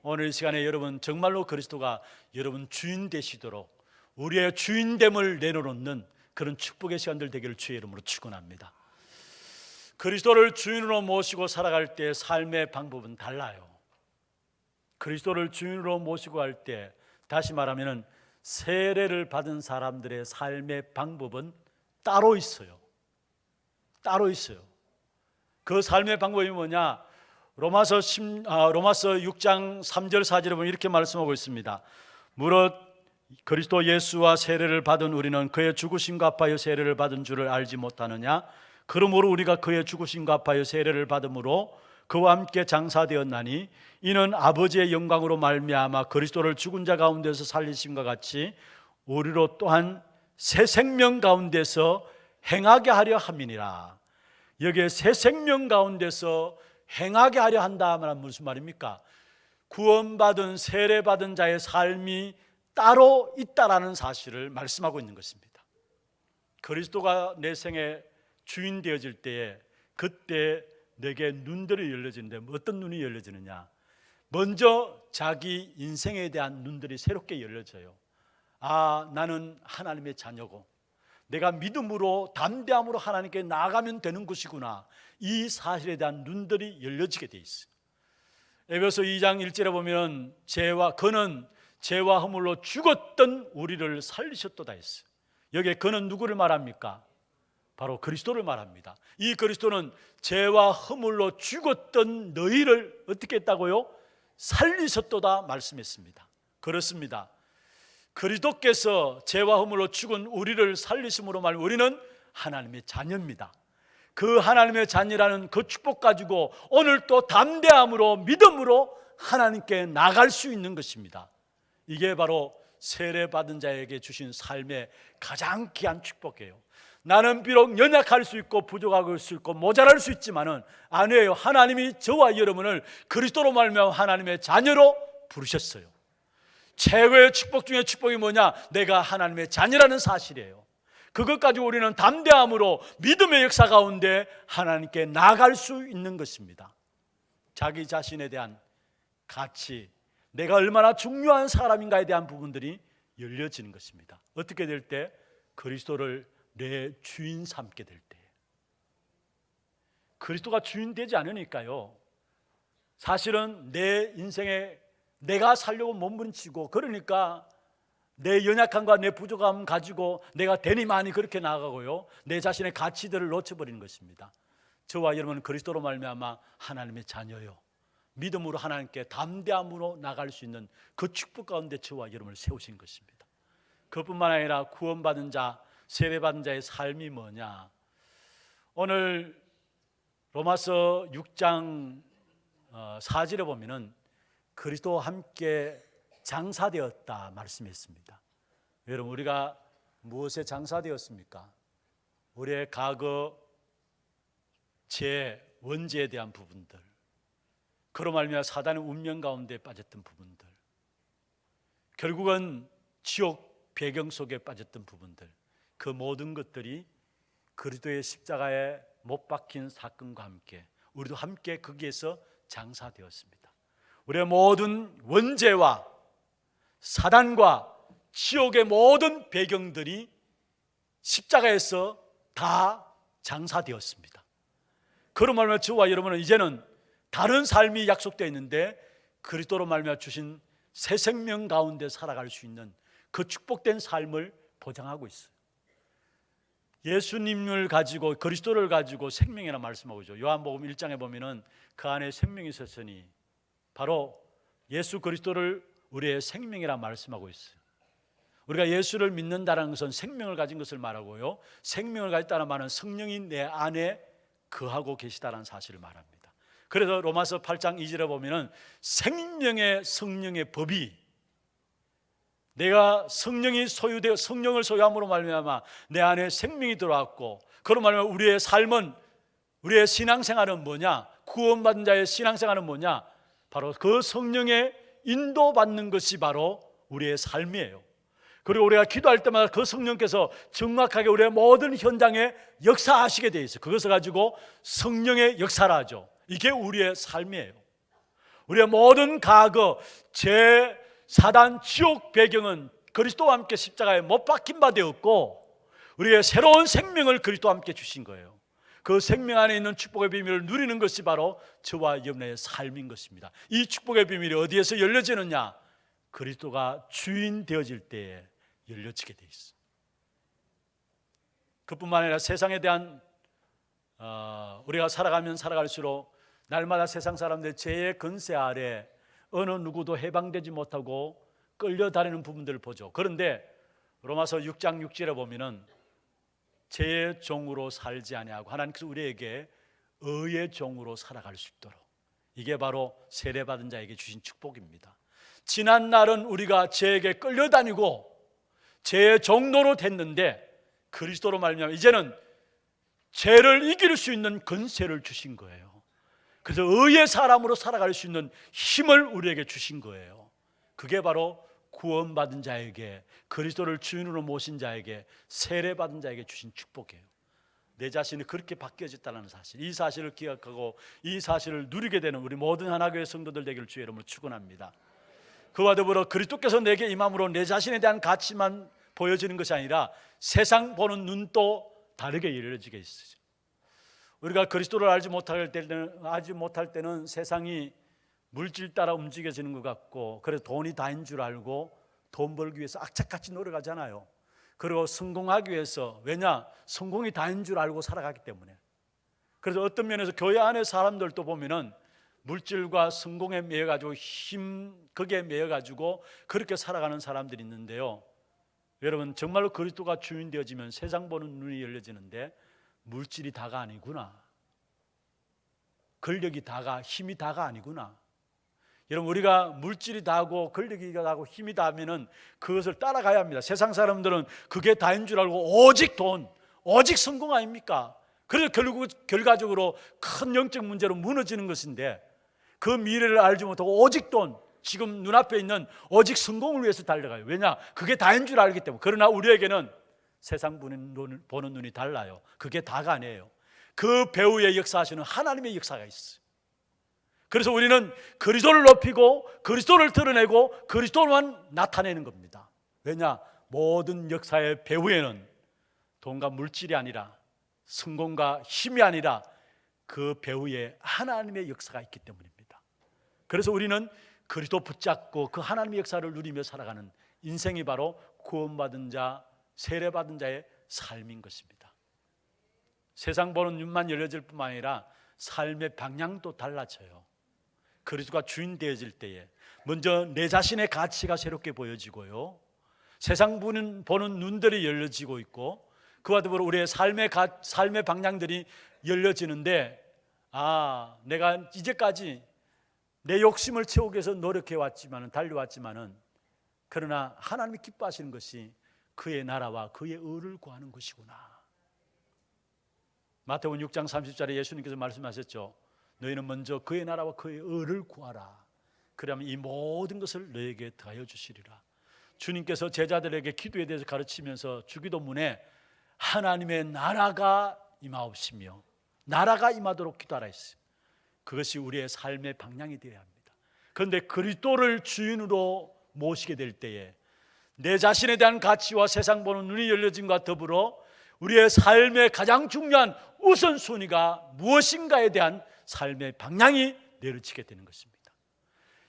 오늘 이 시간에 여러분, 정말로 그리스도가 여러분 주인 되시도록 우리의 주인됨을 내려놓는 그런 축복의 시간들 되기를 주의 이름으로 축원합니다. 그리스도를 주인으로 모시고 살아갈 때 삶의 방법은 달라요. 그리스도를 주인으로 모시고 할 때, 다시 말하면 세례를 받은 사람들의 삶의 방법은 따로 있어요. 따로 있어요. 그 삶의 방법이 뭐냐? 로마서 6장 3절 4절에 보면 이렇게 말씀하고 있습니다. 무릇 그리스도 예수와 세례를 받은 우리는 그의 죽으심과 합하여 세례를 받은 줄을 알지 못하느냐? 그러므로 우리가 그의 죽으심과 합하여 세례를 받음으로 그와 함께 장사되었나니 이는 아버지의 영광으로 말미암아 그리스도를 죽은 자 가운데서 살리심과 같이 우리로 또한 새 생명 가운데서 행하게 하려 함이니라. 여기에 새 생명 가운데서 행하게 하려 한다 말은 무슨 말입니까? 구원받은 세례받은 자의 삶이 따로 있다라는 사실을 말씀하고 있는 것입니다. 그리스도가 내 생의 주인 되어질 때에, 그때 내게 눈들이 열려지는데 어떤 눈이 열려지느냐? 먼저 자기 인생에 대한 눈들이 새롭게 열려져요. 아, 나는 하나님의 자녀고 내가 믿음으로 담대함으로 하나님께 나아가면 되는 것이구나, 이 사실에 대한 눈들이 열려지게 돼 있어요. 에베소 2장 1절에 보면 그는 죄와 허물로 죽었던 우리를 살리셨도다 했어요. 여기에 그는 누구를 말합니까? 바로 그리스도를 말합니다. 이 그리스도는 죄와 허물로 죽었던 너희를 어떻게 했다고요? 살리셨도다 말씀했습니다. 그렇습니다. 그리스도께서 죄와 허물로 죽은 우리를 살리심으로 말하면 우리는 하나님의 자녀입니다. 그 하나님의 자녀라는 그 축복 가지고 오늘 또 담대함으로 믿음으로 하나님께 나갈 수 있는 것입니다. 이게 바로 세례받은 자에게 주신 삶의 가장 귀한 축복이에요. 나는 비록 연약할 수 있고 부족할 수 있고 모자랄 수 있지만은 아니에요. 하나님이 저와 여러분을 그리스도로 말미암아 하나님의 자녀로 부르셨어요. 최고의 축복 중에 축복이 뭐냐? 내가 하나님의 자녀라는 사실이에요. 그것 가지고 우리는 담대함으로 믿음의 역사 가운데 하나님께 나아갈 수 있는 것입니다. 자기 자신에 대한 가치, 내가 얼마나 중요한 사람인가에 대한 부분들이 열려지는 것입니다. 어떻게 될 때? 그리스도를 내 주인 삼게 될 때. 그리스도가 주인 되지 않으니까요, 사실은 내 인생에 내가 살려고 몸부림치고, 그러니까 내 연약함과 내 부족함 가지고 내가 되니 많이 그렇게 나아가고요, 내 자신의 가치들을 놓쳐버리는 것입니다. 저와 여러분은 그리스도로 말미암아 하나님의 자녀요, 믿음으로 하나님께 담대함으로 나갈 수 있는 그 축복 가운데 저와 여러분을 세우신 것입니다. 그뿐만 아니라 구원받은 자, 세례받은 자의 삶이 뭐냐? 오늘 로마서 6장 4절에 보면은 그리스도와 함께 장사되었다 말씀했습니다. 여러분, 우리가 무엇에 장사되었습니까? 우리의 과거 죄, 원죄에 대한 부분들, 그로 말미암아 사단의 운명 가운데 빠졌던 부분들, 결국은 지옥 배경 속에 빠졌던 부분들, 그 모든 것들이 그리스도의 십자가에 못 박힌 사건과 함께 우리도 함께 거기에서 장사되었습니다. 우리의 모든 원죄와 사단과 지옥의 모든 배경들이 십자가에서 다 장사되었습니다. 그런 말로 저와 여러분은 이제는 다른 삶이 약속되어 있는데 그리스도로 말미암아 주신 새 생명 가운데 살아갈 수 있는 그 축복된 삶을 보장하고 있어요. 예수님을 가지고, 그리스도를 가지고 생명이라 말씀하고 있죠. 요한복음 1장에 보면은 그 안에 생명이 있었으니, 바로 예수 그리스도를 우리의 생명이라 말씀하고 있어요. 우리가 예수를 믿는다는 것은 생명을 가진 것을 말하고요, 생명을 가졌다는 말은 성령이 내 안에 거하고 계시다는 사실을 말합니다. 그래서 로마서 8장 2절에 보면은 생명의 성령의 법이, 내가 성령이 소유되어 성령을 소유함으로 말미암아 내 안에 생명이 들어왔고, 그로 말미암아 우리의 삶은, 우리의 신앙생활은 뭐냐? 구원받은 자의 신앙생활은 뭐냐? 바로 그 성령의 인도받는 것이 바로 우리의 삶이에요. 그리고 우리가 기도할 때마다 그 성령께서 정확하게 우리의 모든 현장에 역사하시게 되어 있어요. 그것을 가지고 성령의 역사라 하죠. 이게 우리의 삶이에요. 우리의 모든 과거, 죄, 사단, 지옥 배경은 그리스도와 함께 십자가에 못 박힌 바 되었고, 우리의 새로운 생명을 그리스도와 함께 주신 거예요. 그 생명 안에 있는 축복의 비밀을 누리는 것이 바로 저와 여러분의 삶인 것입니다. 이 축복의 비밀이 어디에서 열려지느냐? 그리스도가 주인 되어질 때에 열려지게 돼 있어요. 그뿐만 아니라 세상에 대한 우리가 살아가면 살아갈수록 날마다 세상 사람들 죄의 근세 아래 어느 누구도 해방되지 못하고 끌려다니는 부분들을 보죠. 그런데 로마서 6장 6절에 보면은 죄의 종으로 살지 아니하고 하나님께서 우리에게 의의 종으로 살아갈 수 있도록, 이게 바로 세례받은 자에게 주신 축복입니다. 지난 날은 우리가 죄에게 끌려다니고 죄의 종로로 됐는데 그리스도로 말미암아 이제는 죄를 이길 수 있는 권세를 주신 거예요. 그래서 의의 사람으로 살아갈 수 있는 힘을 우리에게 주신 거예요. 그게 바로 구원받은 자에게, 그리스도를 주인으로 모신 자에게, 세례받은 자에게 주신 축복이에요. 내 자신이 그렇게 바뀌어졌다는 사실, 이 사실을 기억하고 이 사실을 누리게 되는 우리 모든 하나교회 성도들 되기를 주의 이름으로 축원합니다. 그와 더불어 그리스도께서 내게 임함으로 내 자신에 대한 가치만 보여지는 것이 아니라 세상 보는 눈도 다르게 열려지게 있어요. 우리가 그리스도를 알지 못할 때는 세상이 물질 따라 움직여지는 것 같고, 그래서 돈이 다인 줄 알고 돈 벌기 위해서 악착같이 노력하잖아요. 그리고 성공하기 위해서, 왜냐? 성공이 다인 줄 알고 살아가기 때문에. 그래서 어떤 면에서 교회 안에 사람들도 보면은 물질과 성공에 매여 가지고 거기에 매여 가지고 그렇게 살아가는 사람들이 있는데요. 여러분, 정말로 그리스도가 주인 되어지면 세상 보는 눈이 열려지는데 물질이 다가 아니구나, 권력이 다가, 힘이 다가 아니구나. 여러분, 우리가 물질이 다고 권력이 다고 힘이 다면은 그것을 따라가야 합니다. 세상 사람들은 그게 다인 줄 알고 오직 돈, 오직 성공 아닙니까? 그래서 결과적으로 큰 영적 문제로 무너지는 것인데, 그 미래를 알지 못하고 오직 돈, 지금 눈앞에 있는 오직 성공을 위해서 달려가요. 왜냐? 그게 다인 줄 알기 때문에. 그러나 우리에게는 세상 보는 눈이 달라요. 그게 다가 아니에요. 그 배후에 역사하시는 하나님의 역사가 있어요. 그래서 우리는 그리스도를 높이고 그리스도를 드러내고 그리스도만 나타내는 겁니다. 왜냐? 모든 역사의 배후에는 돈과 물질이 아니라, 성공과 힘이 아니라 그 배후에 하나님의 역사가 있기 때문입니다. 그래서 우리는 그리스도 붙잡고 그 하나님의 역사를 누리며 살아가는 인생이 바로 구원받은 자, 세례받은 자의 삶인 것입니다. 세상 보는 눈만 열려질 뿐만 아니라 삶의 방향도 달라져요. 그리스도가 주인 되어질 때에 먼저 내 자신의 가치가 새롭게 보여지고요, 세상 보는 눈들이 열려지고 있고, 그와 더불어 우리의 삶의 방향들이 열려지는데, 내가 이제까지 내 욕심을 채우기 위해서 노력해왔지만은, 달려왔지만은, 그러나 하나님이 기뻐하시는 것이 그의 나라와 그의 의를 구하는 것이구나. 마태복음 6장 30절에 예수님께서 말씀하셨죠. 너희는 먼저 그의 나라와 그의 의를 구하라. 그러면 이 모든 것을 너에게 더하여 주시리라. 주님께서 제자들에게 기도에 대해서 가르치면서 주기도문에 하나님의 나라가 임하옵시며 나라가 임하도록 기도하라 했어요. 그것이 우리의 삶의 방향이 되어야 합니다. 그런데 그리스도를 주인으로 모시게 될 때에 내 자신에 대한 가치와 세상 보는 눈이 열려짐과 더불어 우리의 삶의 가장 중요한 우선순위가 무엇인가에 대한 삶의 방향이 내려치게 되는 것입니다.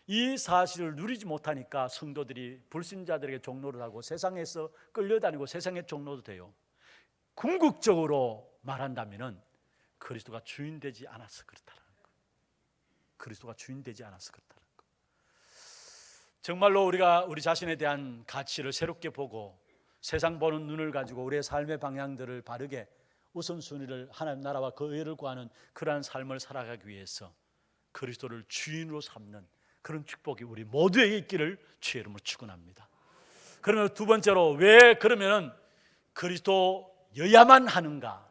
이 사실을 누리지 못하니까 성도들이 불신자들에게 종로를 하고 세상에서 끌려다니고 세상의 종로도 돼요. 궁극적으로 말한다면 그리스도가 주인 되지 않아서 그렇다는 거. 그리스도가 주인 되지 않아서 그렇다는 거. 정말로 우리가 우리 자신에 대한 가치를 새롭게 보고 세상 보는 눈을 가지고 우리의 삶의 방향들을 바르게 우선순위를 하나님 나라와 그 의를 구하는 그러한 삶을 살아가기 위해서 그리스도를 주인으로 삼는 그런 축복이 우리 모두에게 있기를 주의 이름으로 축원합니다. 그러면 두 번째로 왜 그러면은 그리스도여야만 하는가?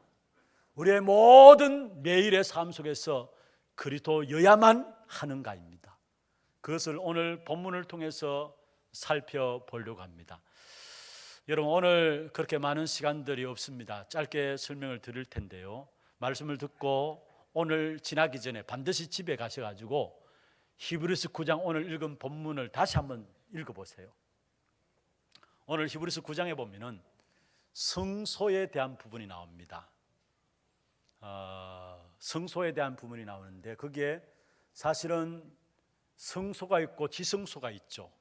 우리의 모든 매일의 삶 속에서 그리스도여야만 하는가입니다. 그것을 오늘 본문을 통해서 살펴보려고 합니다. 여러분, 오늘 그렇게 많은 시간들이 없습니다. 짧게 설명을 드릴 텐데요, 말씀을 듣고 오늘 지나기 전에 반드시 집에 가셔가지고 히브리서 9장 오늘 읽은 본문을 다시 한번 읽어보세요. 오늘 히브리서 9장에 보면은 성소에 대한 부분이 나옵니다. 성소에 대한 부분이 나오는데 거기에 사실은 성소가 있고 지성소가 있죠.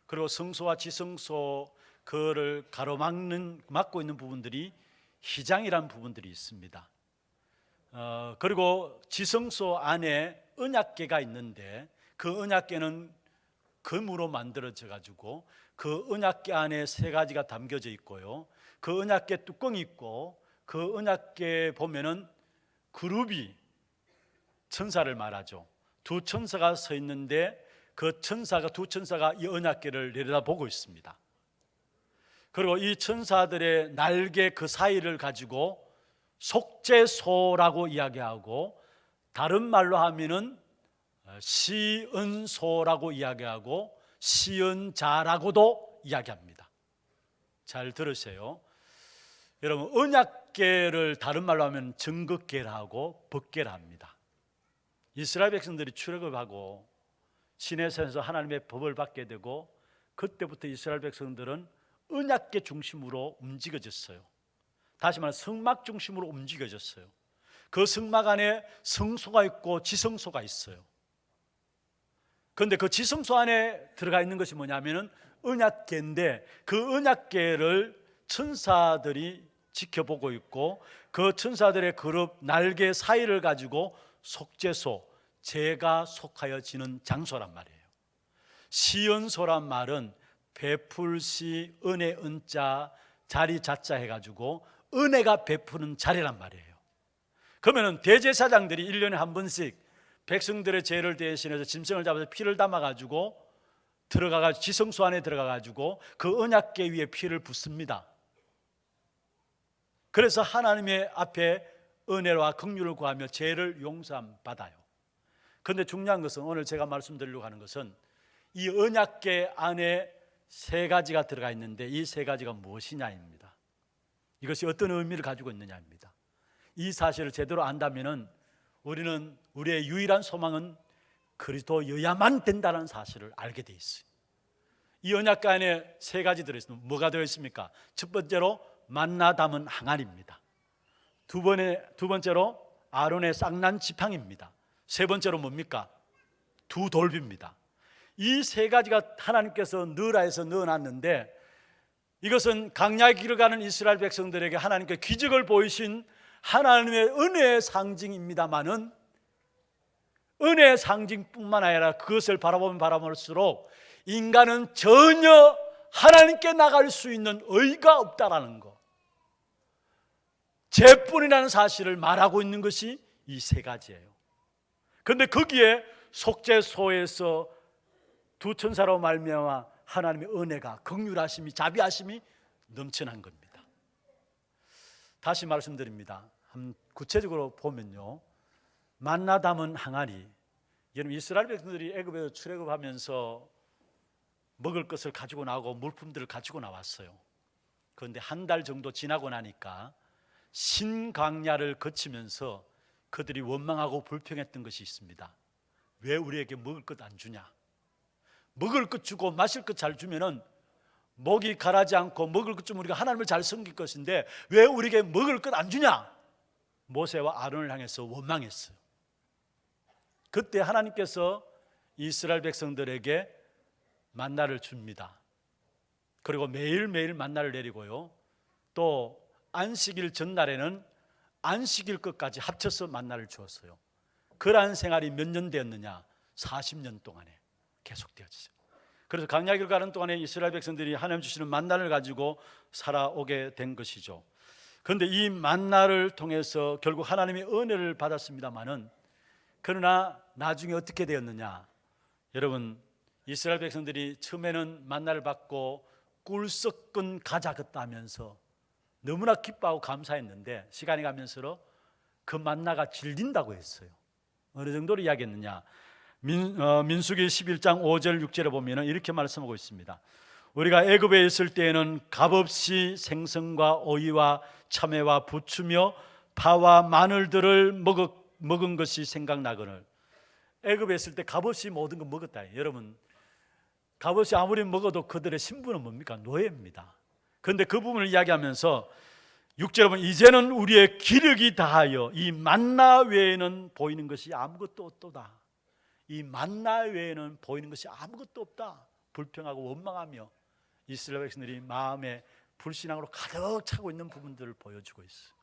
그리고 성소와 지성소 그를 막고 있는 부분들이 휘장이라는 부분들이 있습니다. 그리고 지성소 안에 언약궤가 있는데 그 언약궤는 금으로 만들어져 가지고 그 언약궤 안에 세 가지가 담겨져 있고요, 그 언약궤 뚜껑이 있고 그 언약궤 보면은 그룹이 천사를 말하죠. 두 천사가 서 있는데 그 두 천사가 이 언약궤를 내려다보고 있습니다. 그리고 이 천사들의 날개 그 사이를 가지고 속죄소라고 이야기하고, 다른 말로 하면은 시은소라고 이야기하고 시은자라고도 이야기합니다. 잘 들으세요. 여러분, 언약궤를 다른 말로 하면 증거궤라 하고 법궤라 합니다. 이스라엘 백성들이 출애굽을 하고 시내산에서 하나님의 법을 받게 되고 그때부터 이스라엘 백성들은 언약궤 중심으로 움직여졌어요. 다시 말해 성막 중심으로 움직여졌어요. 그 성막 안에 성소가 있고 지성소가 있어요. 그런데 그 지성소 안에 들어가 있는 것이 뭐냐면은 언약궤인데 그 언약궤를 천사들이 지켜보고 있고 그 천사들의 그룹 날개 사이를 가지고 속죄소, 제가 속하여지는 장소란 말이에요. 시은소란 말은 베풀시 은혜 은자 자리 자자 해가지고 은혜가 베푸는 자리란 말이에요. 그러면 대제사장들이 1년에 한 번씩 백성들의 죄를 대신해서 짐승을 잡아서 피를 담아가지고 들어가가지고 지성소 안에 들어가가지고 그 언약궤 위에 피를 붓습니다. 그래서 하나님의 앞에 은혜와 긍휼을 구하며 죄를 용서함 받아요. 그런데 중요한 것은 오늘 제가 말씀드리려고 하는 것은 이 언약궤 안에 세 가지가 들어가 있는데 이 세 가지가 무엇이냐입니다. 이것이 어떤 의미를 가지고 있느냐입니다. 이 사실을 제대로 안다면은 우리는 우리의 유일한 소망은 그리스도여야만 된다는 사실을 알게 돼 있어요. 이 언약궤 안에 세 가지 들어있습니다. 뭐가 들어있습니까? 첫 번째로 만나 담은 항아리입니다. 두 번째로 아론의 쌍난 지팡이입니다. 세 번째로 뭡니까? 두 돌비입니다. 이 세 가지가 하나님께서 느라에서 넣어놨는데 이것은 광야의 길을 가는 이스라엘 백성들에게 하나님께 기적을 보이신 하나님의 은혜의 상징입니다마는 은혜의 상징뿐만 아니라 그것을 바라보면 바라볼수록 인간은 전혀 하나님께 나갈 수 있는 의가 없다라는 것, 죄뿐이라는 사실을 말하고 있는 것이 이 세 가지예요. 그런데 거기에 속죄소에서 두 천사로 말미암아 하나님의 은혜가 긍휼하심이 자비하심이 넘쳐난 겁니다. 다시 말씀드립니다. 구체적으로 보면요, 만나 담은 항아리. 여러분, 이스라엘 백성들이 애굽에서 출애굽하면서 먹을 것을 가지고 나오고 물품들을 가지고 나왔어요. 그런데 한 달 정도 지나고 나니까 신광야를 거치면서 그들이 원망하고 불평했던 것이 있습니다. 왜 우리에게 먹을 것 안 주냐? 먹을 것 주고 마실 것 잘 주면은 목이 가라지 않고 먹을 것 주면 우리가 하나님을 잘 섬길 것인데 왜 우리에게 먹을 것 안 주냐? 모세와 아론을 향해서 원망했어요. 그때 하나님께서 이스라엘 백성들에게 만나를 줍니다. 그리고 매일매일 만나를 내리고요, 또 안식일 전날에는 안식일 것까지 합쳐서 만나를 주었어요. 그러한 생활이 몇 년 되었느냐? 40년 동안에 계속되었어요. 그래서 광야길 가는 동안에 이스라엘 백성들이 하나님 주시는 만나를 가지고 살아오게 된 것이죠. 그런데 이 만나를 통해서 결국 하나님의 은혜를 받았습니다마는, 그러나 나중에 어떻게 되었느냐? 여러분, 이스라엘 백성들이 처음에는 만나를 받고 꿀 섞은 가자 걷다 하면서 너무나 기뻐하고 감사했는데 시간이 가면서 그 만나가 질린다고 했어요. 어느 정도로 이야기했느냐? 민수기 11장 5절 6절에 보면 이렇게 말씀하고 있습니다. 우리가 애굽에 있을 때에는 값없이 생선과 오이와 참외와 부추며 파와 마늘들을 먹은 것이 생각나거늘. 애굽에 있을 때 값없이 모든 걸 먹었다. 여러분, 값없이 아무리 먹어도 그들의 신분은 뭡니까? 노예입니다. 그런데 그 부분을 이야기하면서 6절에 보면 이제는 우리의 기력이 다하여 이 만나 외에는 보이는 것이 아무것도 없도다. 이 만나 외에는 보이는 것이 아무것도 없다. 불평하고 원망하며 이스라엘 백성들이 마음에 불신앙으로 가득 차고 있는 부분들을 보여주고 있어요.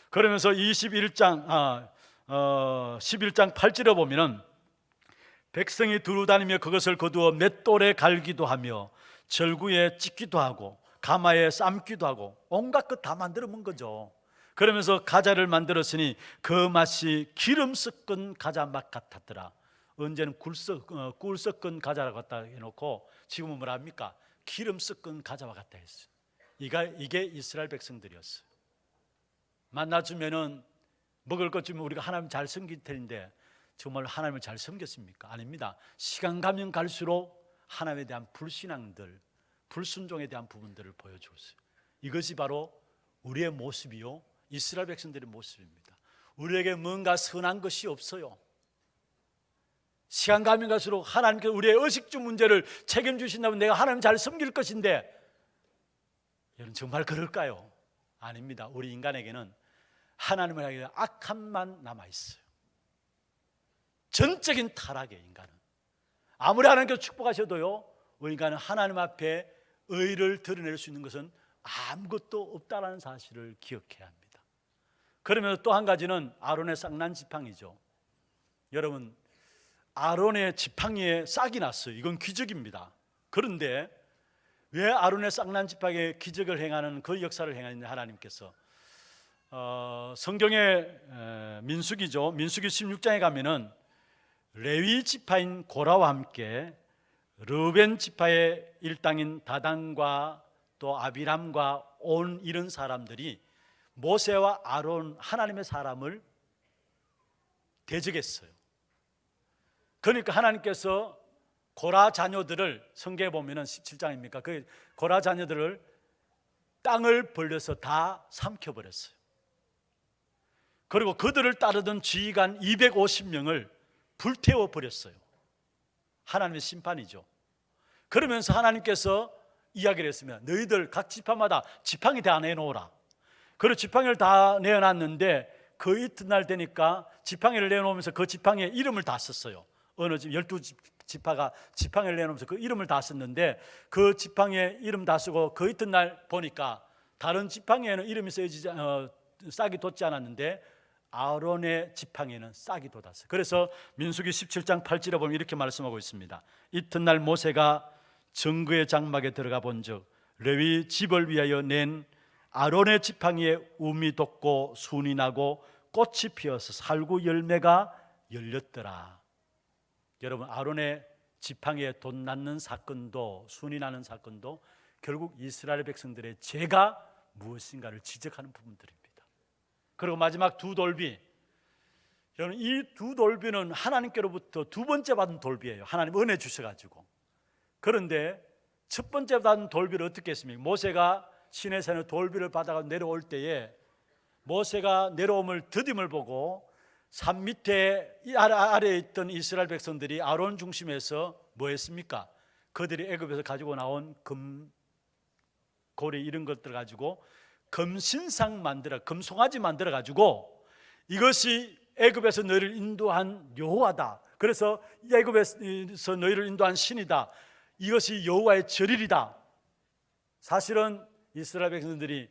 그러면서 11장 8절에 보면은 백성이 두루다니며 그것을 거두어 맷돌에 갈기도 하며 절구에 찢기도 하고 가마에 삶기도 하고 온갖 것 다 만들어 먹은 거죠. 그러면서 가자를 만들었으니 그 맛이 기름 섞은 가자 맛 같았더라. 언제는 꿀 섞은 가자라고 갖다 해놓고 지금은 뭐라 합니까? 기름 섞은 가자와 같다 했어요. 이게 이스라엘 백성들이었어요. 만나주면은 먹을 것 주면 우리가 하나님 잘 섬길 텐데 정말 하나님을 잘 섬겼습니까? 아닙니다. 시간 가면 갈수록 하나님에 대한 불신앙들, 불순종에 대한 부분들을 보여주었어요. 이것이 바로 우리의 모습이요, 이스라엘 백성들의 모습입니다. 우리에게 뭔가 선한 것이 없어요. 시간 가면 갈수록 하나님께서 우리의 의식주 문제를 책임주신다면 내가 하나님 잘 섬길 것인데, 여러분 정말 그럴까요? 아닙니다. 우리 인간에게는 하나님을 향해 악함만 남아있어요. 전적인 타락의 인간은 아무리 하나님께서 축복하셔도요, 우리 인간은 하나님 앞에 의를 드러낼 수 있는 것은 아무것도 없다는 사실을 기억해야 합니다. 그러면서 또 한 가지는 아론의 쌍난 지팡이죠. 여러분, 아론의 지팡이에 싹이 났어요. 이건 기적입니다. 그런데 왜 아론의 싹난 지팡이에 기적을 행하는 그 역사를 행하느냐, 하나님께서 성경의 민수기죠. 민수기 16장에 가면은 레위 지파인 고라와 함께 르벤 지파의 일당인 다단과 또 아비람과 온 이런 사람들이 모세와 아론, 하나님의 사람을 대적했어요. 그러니까 하나님께서 고라 자녀들을, 성경에 보면은 17장입니까? 그 고라 자녀들을 땅을 벌려서 다 삼켜버렸어요. 그리고 그들을 따르던 지휘관 250명을 불태워 버렸어요. 하나님의 심판이죠. 그러면서 하나님께서 이야기를 했습니다. 너희들 각 지파마다 지팡이 다 내놓으라. 그리고 지팡이를 다 내어놨는데 그 이튿날 되니까 지팡이를 내놓으면서 그 지팡이에 이름을 다 썼어요. 어느 집 12지파가 지팡이를 내놓으면서 그 이름을 다 썼는데 그 지팡이에 이름 다 쓰고 그 이튿날 보니까 다른 지팡이에는 이름이 쓰여지지 싹이 돋지 않았는데 아론의 지팡이에는 싹이 돋았어요. 그래서 민수기 17장 8절에 보면 이렇게 말씀하고 있습니다. 이튿날 모세가 정그의 장막에 들어가 본즉 레위 집을 위하여 낸 아론의 지팡이에 움이 돋고 순이 나고 꽃이 피어서 살구 열매가 열렸더라. 여러분, 아론의 지팡이에 돛 낳는 사건도, 순이 나는 사건도 결국 이스라엘 백성들의 죄가 무엇인가를 지적하는 부분들입니다. 그리고 마지막 두 돌비, 여러분, 이 두 돌비는 하나님께로부터 두 번째 받은 돌비예요. 하나님 은혜 주셔가지고. 그런데 첫 번째 받은 돌비를 어떻게 했습니까? 모세가 시내산에 돌비를 받아가 내려올 때에 모세가 내려옴을 더딤을 보고 산 밑에 아래에 있던 이스라엘 백성들이 아론 중심에서 뭐 했습니까? 그들이 애굽에서 가지고 나온 금, 고리 이런 것들 가지고 금신상 만들어, 금송아지 만들어 가지고 이것이 애굽에서 너희를 인도한 여호와다. 그래서 애굽에서 너희를 인도한 신이다. 이것이 여호와의 절일이다. 사실은 이스라엘 백성들이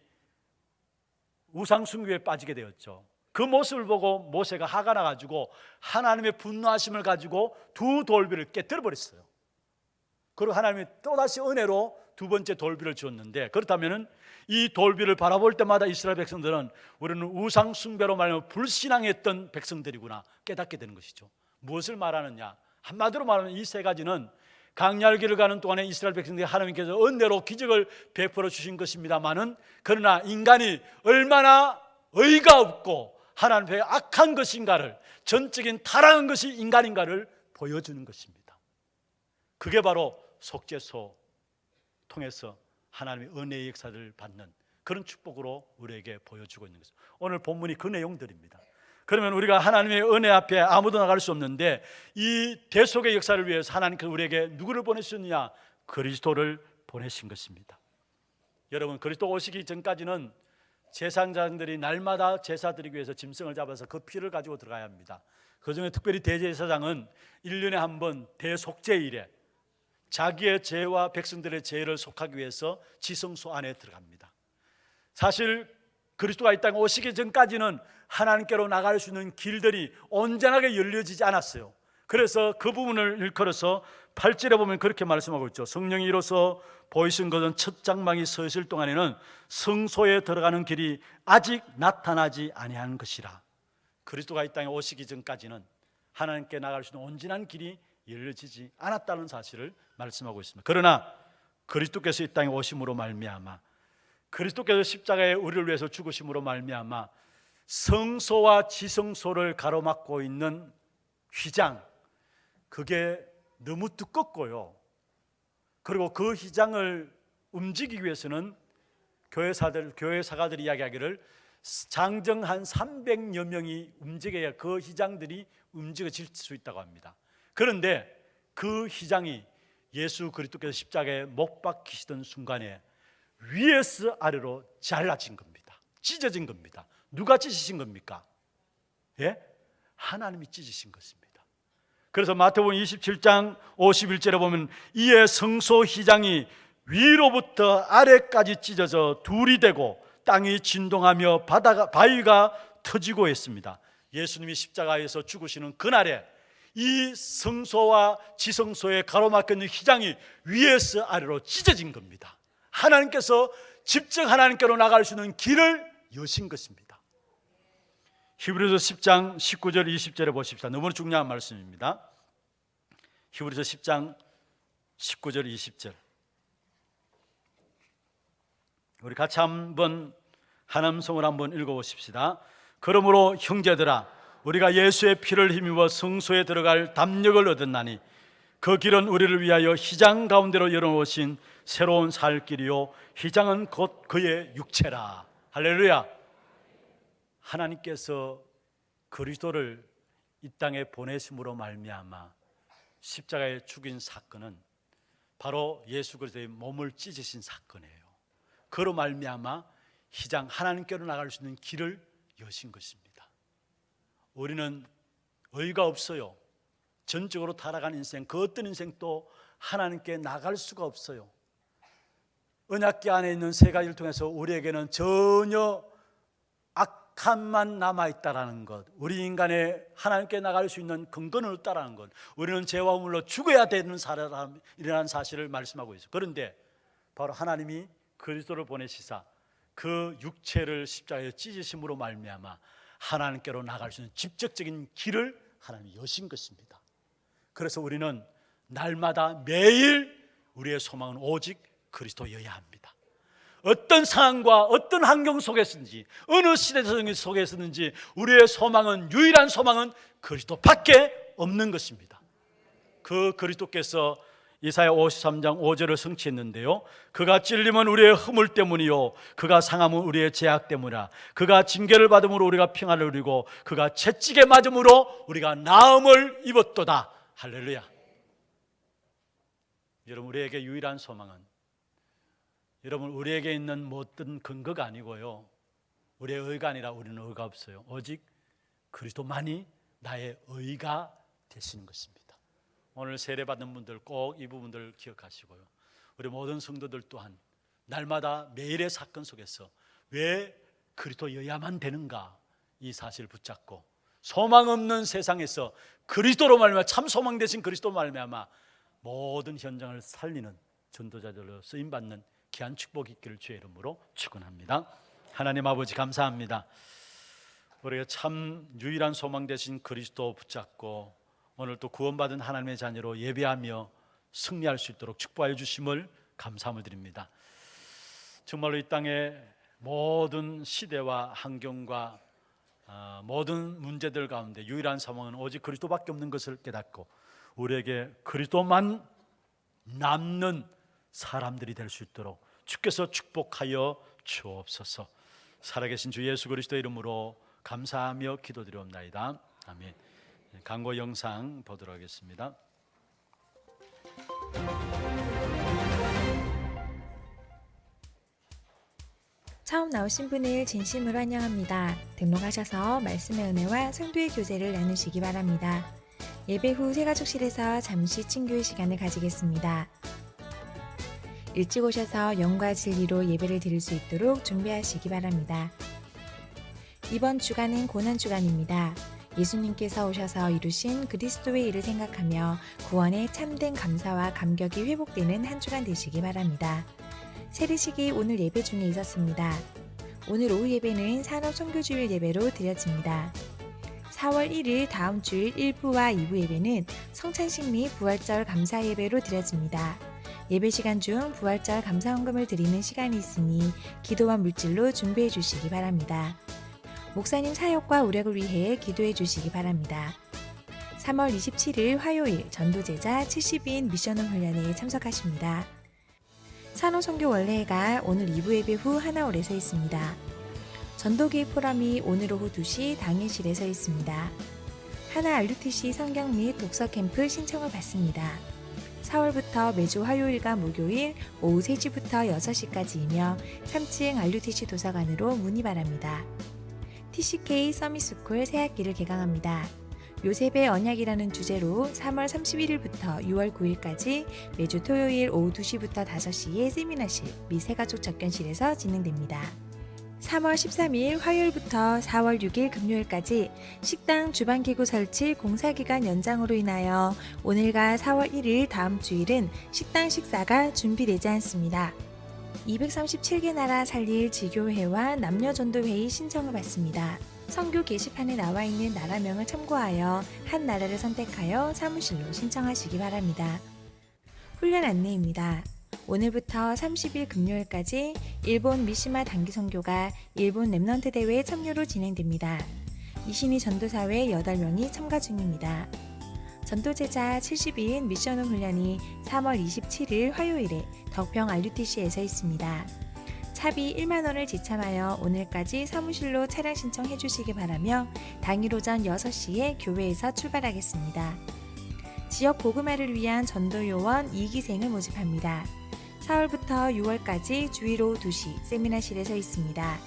우상 숭배에 빠지게 되었죠. 그 모습을 보고 모세가 화가 나가지고 하나님의 분노하심을 가지고 두 돌비를 깨뜨려 버렸어요. 그리고 하나님이 또다시 은혜로 두 번째 돌비를 주었는데, 그렇다면 이 돌비를 바라볼 때마다 이스라엘 백성들은 우리는 우상 숭배로 말하면 불신앙했던 백성들이구나 깨닫게 되는 것이죠. 무엇을 말하느냐? 한마디로 말하면 이 세 가지는 강야길을 가는 동안에 이스라엘 백성들이 하나님께서 은혜로 기적을 베풀어 주신 것입니다만은, 그러나 인간이 얼마나 의가 없고 하나님 앞에 악한 것인가를, 전적인 타락한 것이 인간인가를 보여주는 것입니다. 그게 바로 속죄소 통해서 하나님의 은혜의 역사를 받는 그런 축복으로 우리에게 보여주고 있는 것입니다. 오늘 본문이 그 내용들입니다. 그러면 우리가 하나님의 은혜 앞에 아무도 나갈 수 없는데, 이 대속의 역사를 위해서 하나님께서 우리에게 누구를 보내셨느냐? 그리스도를 보내신 것입니다. 여러분, 그리스도 오시기 전까지는 제사장들이 날마다 제사 드리기 위해서 짐승을 잡아서 그 피를 가지고 들어가야 합니다. 그중에 특별히 대제사장은 1년에 한 번 대속죄일에 자기의 죄와 백성들의 죄를 속하기 위해서 지성소 안에 들어갑니다. 사실 그리스도가 이 땅에 오시기 전까지는 하나님께로 나갈 수 있는 길들이 온전하게 열려지지 않았어요. 그래서 그 부분을 일컬어서 8절에 보면 그렇게 말씀하고 있죠. 성령이 이로써 보이신 것은 첫 장막이 서 있을 동안에는 성소에 들어가는 길이 아직 나타나지 아니한 것이라. 그리스도가 이 땅에 오시기 전까지는 하나님께 나갈 수 있는 온전한 길이 열려지지 않았다는 사실을 말씀하고 있습니다. 그러나 그리스도께서 이 땅에 오심으로 말미암아, 그리스도께서 십자가에 우리를 위해서 죽으심으로 말미암아 성소와 지성소를 가로막고 있는 휘장, 그게 너무 두껍고요. 그리고 그 휘장을 움직이기 위해서는 교회 사가들이 이야기하기를 장정 한 300여 명이 움직여야 그 휘장들이 움직여질 수 있다고 합니다. 그런데 그 휘장이 예수 그리스도께서 십자가에 못 박히시던 순간에 위에서 아래로 잘라진 겁니다. 찢어진 겁니다. 누가 찢으신 겁니까? 예? 하나님이 찢으신 것입니다. 그래서 마태복음 27장 51절에 보면 이에 성소 휘장이 위로부터 아래까지 찢어져 둘이 되고 땅이 진동하며 바위가 터지고 했습니다. 예수님이 십자가에서 죽으시는 그날에 이 성소와 지성소에 가로막혀 있는 휘장이 위에서 아래로 찢어진 겁니다. 하나님께서 직접 하나님께로 나갈 수 있는 길을 여신 것입니다. 히브리서 10장 19절 20절에 보십시다. 너무 중요한 말씀입니다. 히브리서 10장 19절 20절 우리 같이 한번 한음성을 한번 읽어보십시다. 그러므로 형제들아, 우리가 예수의 피를 힘입어 성소에 들어갈 담력을 얻었나니 그 길은 우리를 위하여 휘장 가운데로 열어놓으신 새로운 살 길이요 휘장은 곧 그의 육체라. 할렐루야. 하나님께서 그리스도를 이 땅에 보내심으로 말미암아 십자가에 죽인 사건은 바로 예수 그리스도의 몸을 찢으신 사건이에요. 그로 말미암아 휘장 하나님께로 나갈 수 있는 길을 여신 것입니다. 우리는 의가 없어요. 전적으로 타락한 인생, 그 어떤 인생도 하나님께 나갈 수가 없어요. 언약궤 안에 있는 세 가지를 통해서 우리에게는 전혀 악함만 남아있다라는 것, 우리 인간의 하나님께 나갈 수 있는 근거는 없다라는 것, 우리는 죄와 우물로 죽어야 되는 사람이라는 사실을 말씀하고 있어요. 그런데 바로 하나님이 그리스도를 보내시사 그 육체를 십자가에 찢으심으로 말미암아 하나님께로 나갈 수 있는 직접적인 길을 하나님이 여신 것입니다. 그래서 우리는 날마다 매일 우리의 소망은 오직 그리스도여야 합니다. 어떤 상황과 어떤 환경 속에서든지 어느 시대 속에서든지 우리의 소망은, 유일한 소망은 그리스도밖에 없는 것입니다. 그 그리스도께서 이사야 53장 5절을 성취했는데요, 그가 찔림은 우리의 허물 때문이요 그가 상함은 우리의 죄악 때문이라. 그가 징계를 받음으로 우리가 평안을 누리고 그가 채찍에 맞음으로 우리가 나음을 입었도다. 할렐루야. 여러분, 우리에게 유일한 소망은, 여러분, 우리에게 있는 모든 근거가 아니고요, 우리의 의가 아니라 우리는 의가 없어요. 오직 그리스도만이 나의 의가 되시는 것입니다. 오늘 세례받는 분들 꼭 이 부분들 기억하시고요, 우리 모든 성도들 또한 날마다 매일의 사건 속에서 왜 그리스도여야만 되는가, 이 사실을 붙잡고 소망 없는 세상에서 그리스도로 말미암아, 참 소망 되신 그리스도로 말미암아 모든 현장을 살리는 전도자들로 쓰임받는 귀한 축복이 있기를 주의 이름으로 축원합니다. 하나님 아버지, 감사합니다. 우리가 참 유일한 소망 되신 그리스도 붙잡고 오늘 또 구원받은 하나님의 자녀로 예배하며 승리할 수 있도록 축복하여 주심을 감사함을 드립니다. 정말로 이 땅의 모든 시대와 환경과 모든 문제들 가운데 유일한 소망은 오직 그리스도밖에 없는 것을 깨닫고 우리에게 그리스도만 남는 사람들이 될 수 있도록 주께서 축복하여 주옵소서. 살아계신 주 예수 그리스도의 이름으로 감사하며 기도드리옵나이다. 아멘. 광고 영상 보도록 하겠습니다. 처음 나오신 분을 진심으로 환영합니다. 등록하셔서 말씀의 은혜와 성도의 교제를 나누시기 바랍니다. 예배 후 새가족실에서 잠시 친교의 시간을 가지겠습니다. 일찍 오셔서 영과 진리로 예배를 드릴 수 있도록 준비하시기 바랍니다. 이번 주간은 고난주간입니다. 예수님께서 오셔서 이루신 그리스도의 일을 생각하며 구원의 참된 감사와 감격이 회복되는 한 주간 되시기 바랍니다. 세례식이 오늘 예배 중에 있었습니다. 오늘 오후 예배는 산업선교주일 예배로 드려집니다. 4월 1일 다음 주일 1부와 2부 예배는 성찬식 및 부활절 감사 예배로 드려집니다. 예배 시간 중 부활절 감사헌금을 드리는 시간이 있으니 기도와 물질로 준비해 주시기 바랍니다. 목사님 사역과 우력을 위해 기도해 주시기 바랍니다. 3월 27일 화요일 전도제자 70인 미션홈 훈련에 참석하십니다. 산호선교 원례회가 오늘 2부 예배 후 하나홀에서 있습니다. 전도기획 포럼이 오늘 오후 2시 당일실에서 있습니다. 하나 RUTC 성경 및 독서 캠프 신청을 받습니다. 4월부터 매주 화요일과 목요일 오후 3시부터 6시까지이며 3층 RUTC 도서관으로 문의 바랍니다. TCK 서밋스쿨 새학기를 개강합니다. 요셉의 언약이라는 주제로 3월 31일부터 6월 9일까지 매주 토요일 오후 2시부터 5시에 세미나실 및 새가족 접견실에서 진행됩니다. 3월 13일 화요일부터 4월 6일 금요일까지 식당 주방기구 설치 공사기간 연장으로 인하여 오늘과 4월 1일 다음 주일은 식당 식사가 준비되지 않습니다. 237개 나라 살릴 지교회와 남녀전도회의 신청을 받습니다. 선교 게시판에 나와 있는 나라명을 참고하여 한 나라를 선택하여 사무실로 신청하시기 바랍니다. 훈련 안내입니다. 오늘부터 30일 금요일까지 일본 미시마 단기 선교가 일본 렘넌트 대회에 참여로 진행됩니다. 이신희 전도사회 8명이 참가 중입니다. 전도제자 72인 미션홈 훈련이 3월 27일 화요일에 덕평 RUTC에서 있습니다. 차비 1만원을 지참하여 오늘까지 사무실로 차량 신청해 주시기 바라며 당일 오전 6시에 교회에서 출발하겠습니다. 지역 복음화를 위한 전도요원 2기생을 모집합니다. 4월부터 6월까지 주일 오후 2시 세미나실에서 있습니다.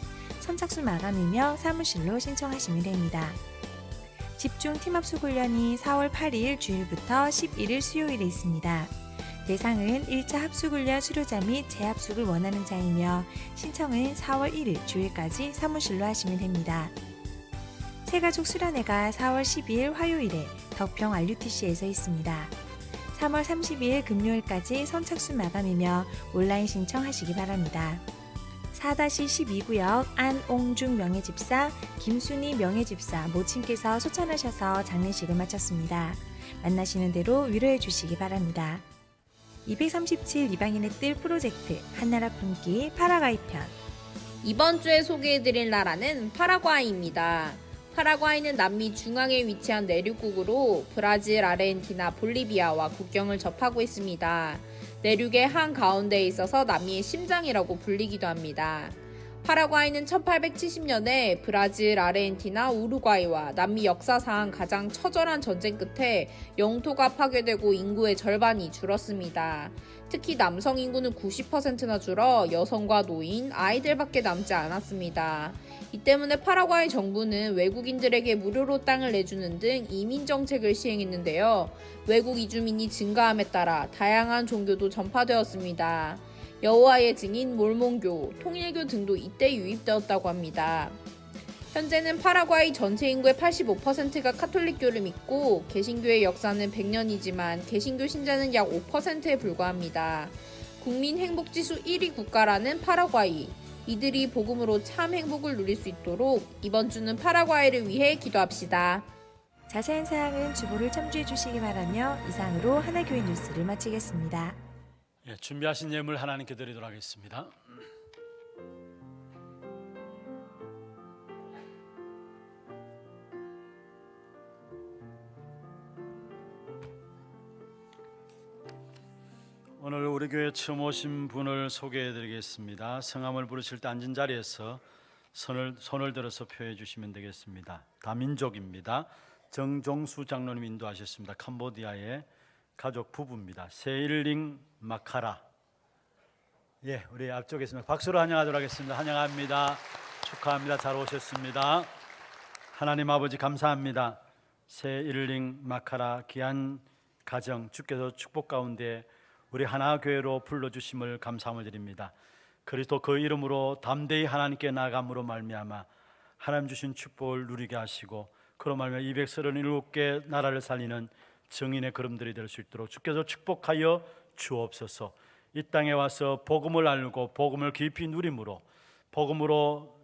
선착순 마감이며 사무실로 신청하시면 됩니다. 집중 팀합숙 훈련이 4월 8일 주일부터 11일 수요일에 있습니다. 대상은 1차 합숙훈련 수료자 및 재합숙을 원하는 자이며 신청은 4월 1일 주일까지 사무실로 하시면 됩니다. 새가족 수련회가 4월 12일 화요일에 덕평 RUTC에서 있습니다. 3월 30일 금요일까지 선착순 마감이며 온라인 신청하시기 바랍니다. 4-12구역 안옹중 명예집사, 김순희 명예집사 모친께서 소천하셔서 장례식을 마쳤습니다. 만나시는 대로 위로해 주시기 바랍니다. 237 이방인의 뜰 프로젝트 한나라 품기 파라과이 편. 이번 주에 소개해드릴 나라는 파라과이입니다. 파라과이는 남미 중앙에 위치한 내륙국으로 브라질, 아르헨티나, 볼리비아와 국경을 접하고 있습니다. 내륙의 한가운데에 있어서 남미의 심장이라고 불리기도 합니다. 파라과이는 1870년에 브라질, 아르헨티나, 우루과이와 남미 역사상 가장 처절한 전쟁 끝에 영토가 파괴되고 인구의 절반이 줄었습니다. 특히 남성 인구는 90%나 줄어 여성과 노인, 아이들밖에 남지 않았습니다. 이 때문에 파라과이 정부는 외국인들에게 무료로 땅을 내주는 등 이민 정책을 시행했는데요. 외국 이주민이 증가함에 따라 다양한 종교도 전파되었습니다. 여호와의 증인, 몰몬교, 통일교 등도 이때 유입되었다고 합니다. 현재는 파라과이 전체 인구의 85%가 카톨릭교를 믿고 개신교의 역사는 100년이지만 개신교 신자는 약 5%에 불과합니다. 국민 행복지수 1위 국가라는 파라과이. 이들이 복음으로 참 행복을 누릴 수 있도록 이번 주는 파라과이를 위해 기도합시다. 자세한 사항은 주보를 참조해 주시기 바라며 이상으로 하나교회 뉴스를 마치겠습니다. 준비하신 예물 하나님께 드리도록 하겠습니다. 오늘 우리 교회 처음 오신 분을 소개해 드리겠습니다. 성함을 부르실 때 앉은 자리에서 손을 들어서 표해 주시면 되겠습니다. 다민족입니다. 정종수 장로님 인도하셨습니다. 캄보디아의 가족 부부입니다. 세일링 마카라. 예, 우리 앞쪽에 있습니다. 박수로 환영하도록 하겠습니다. 환영합니다. 축하합니다. 잘 오셨습니다. 하나님 아버지 감사합니다. 세일링 마카라 귀한 가정 주께서 축복 가운데 우리 하나교회로 불러주심을 감사함을 드립니다. 그리스도 그 이름으로 담대히 하나님께 나아감으로 말미암아 하나님 주신 축복을 누리게 하시고 그로 말미암아 237개 나라를 살리는 정인의 걸음들이 될 수 있도록 주께서 축복하여 주옵소서. 이 땅에 와서 복음을 알고 복음을 깊이 누림으로 복음으로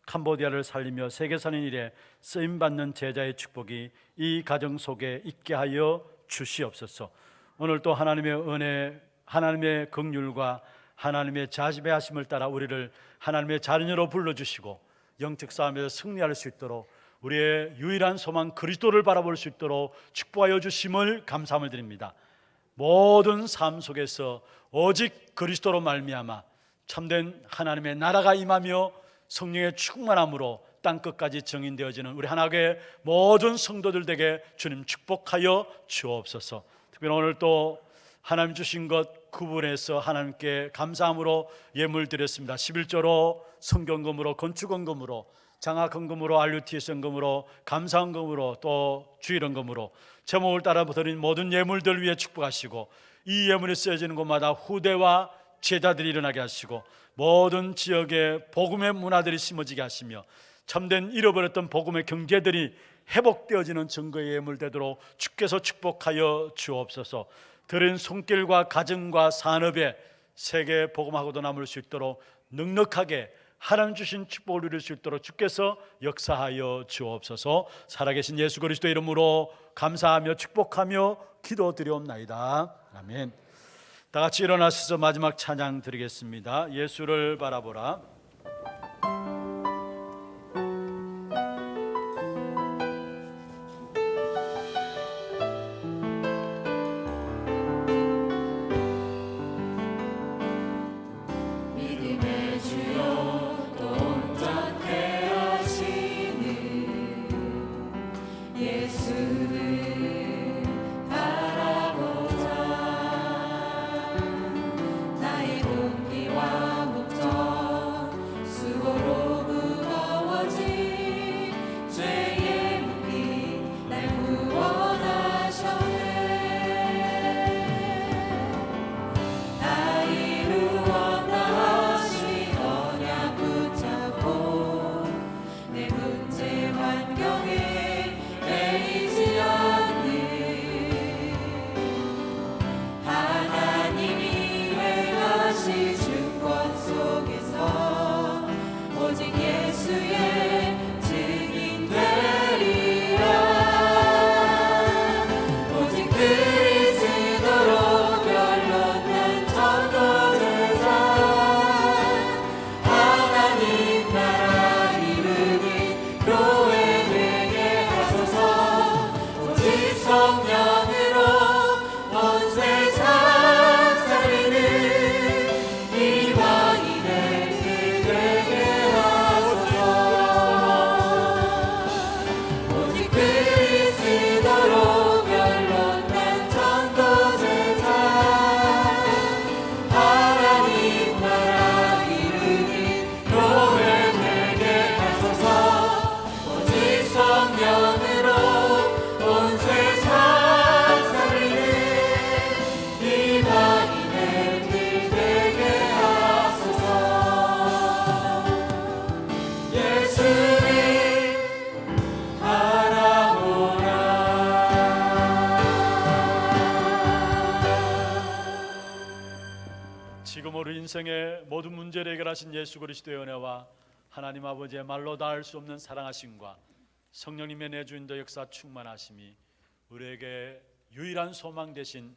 캄보디아를 살리며 세계 사는 일에 쓰임받는 제자의 축복이 이 가정 속에 있게 하여 주시옵소서. 오늘 또 하나님의 은혜, 하나님의 긍휼과 하나님의 자비하심을 따라 우리를 하나님의 자녀로 불러주시고 영적 싸움에서 승리할 수 있도록 우리의 유일한 소망 그리스도를 바라볼 수 있도록 축복하여 주심을 감사함을 드립니다. 모든 삶 속에서 오직 그리스도로 말미암아 참된 하나님의 나라가 임하며 성령의 충만함으로 땅끝까지 정인되어지는 우리 하나교회 모든 성도들에게 주님 축복하여 주옵소서. 특별히 오늘 또 하나님 주신 것 구분해서 하나님께 감사함으로 예물 드렸습니다. 11조로 성경금으로 건축원금으로 장학헌금으로 RUTC 헌금으로 감사헌금으로 또 주일헌금으로 제목을 따라 드린 모든 예물들 위해 축복하시고 이 예물이 쓰여지는 곳마다 후대와 제자들이 일어나게 하시고 모든 지역에 복음의 문화들이 심어지게 하시며 참된 잃어버렸던 복음의 경제들이 회복되어지는 증거의 예물 되도록 주께서 축복하여 주옵소서. 들은 손길과 가정과 산업에 세계 복음하고도 남을 수 있도록 넉넉하게 하나님 주신 축복을 누릴 수 있도록 주께서 역사하여 주옵소서. 살아계신 예수 그리스도의 이름으로 감사하며 축복하며 기도드리옵나이다. 아멘. 다 같이 일어나셔서 마지막 찬양 드리겠습니다. 예수를 바라보라. 믿음의 주요 또 온전케 하시는 예수를 바라보자. 나의 동기와 목적 수고로 무거워진 죄의 무기 날 구원하셨네. 다 이루었다 하신 언약 붙잡고 내 문제 환경에 매이지 않는 하나님이 행하실 주권 속에서 오직 예수의 증인 되리라. 오직 그리스도로 결론난 전도제자 하나님 나라 이루니 교회 되게 하소서. 오직 성령으로 온 세상 살리는 이방인을 되게 하소서. 오직 그리스도로 결론난 전도제자 하나님 나라 이루니 교회 되게 하소서. 오직 성령으로 온 세상 살리는 이방인을 되게 하소서. 예수를 바라보라. 지금 우리 인생의 모든 문제를 해결하신 예수 그리스도의 은혜와 하나님 아버지의 말로 닿을 수 없는 사랑하심과 성령님의 내주인도 역사 충만하심이 우리에게 유일한 소망 되신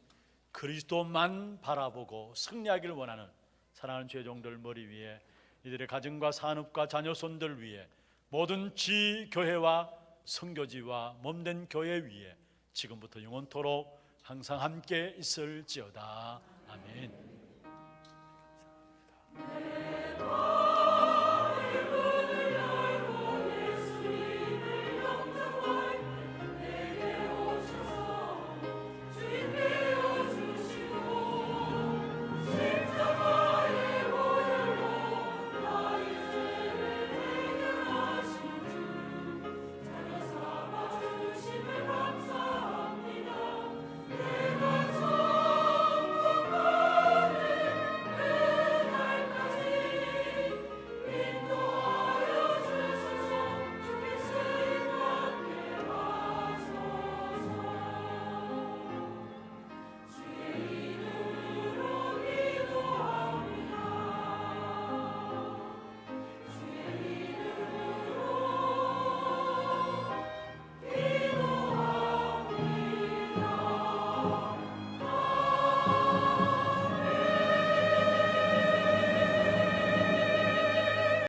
그리스도만 바라보고 승리하기를 원하는 사랑하는 죄종들 머리 위에, 이들의 가정과 산업과 자녀손들 위에, 모든 지교회와 선교지와 몸된 교회 위에 지금부터 영원토록 항상 함께 있을지어다. 아멘.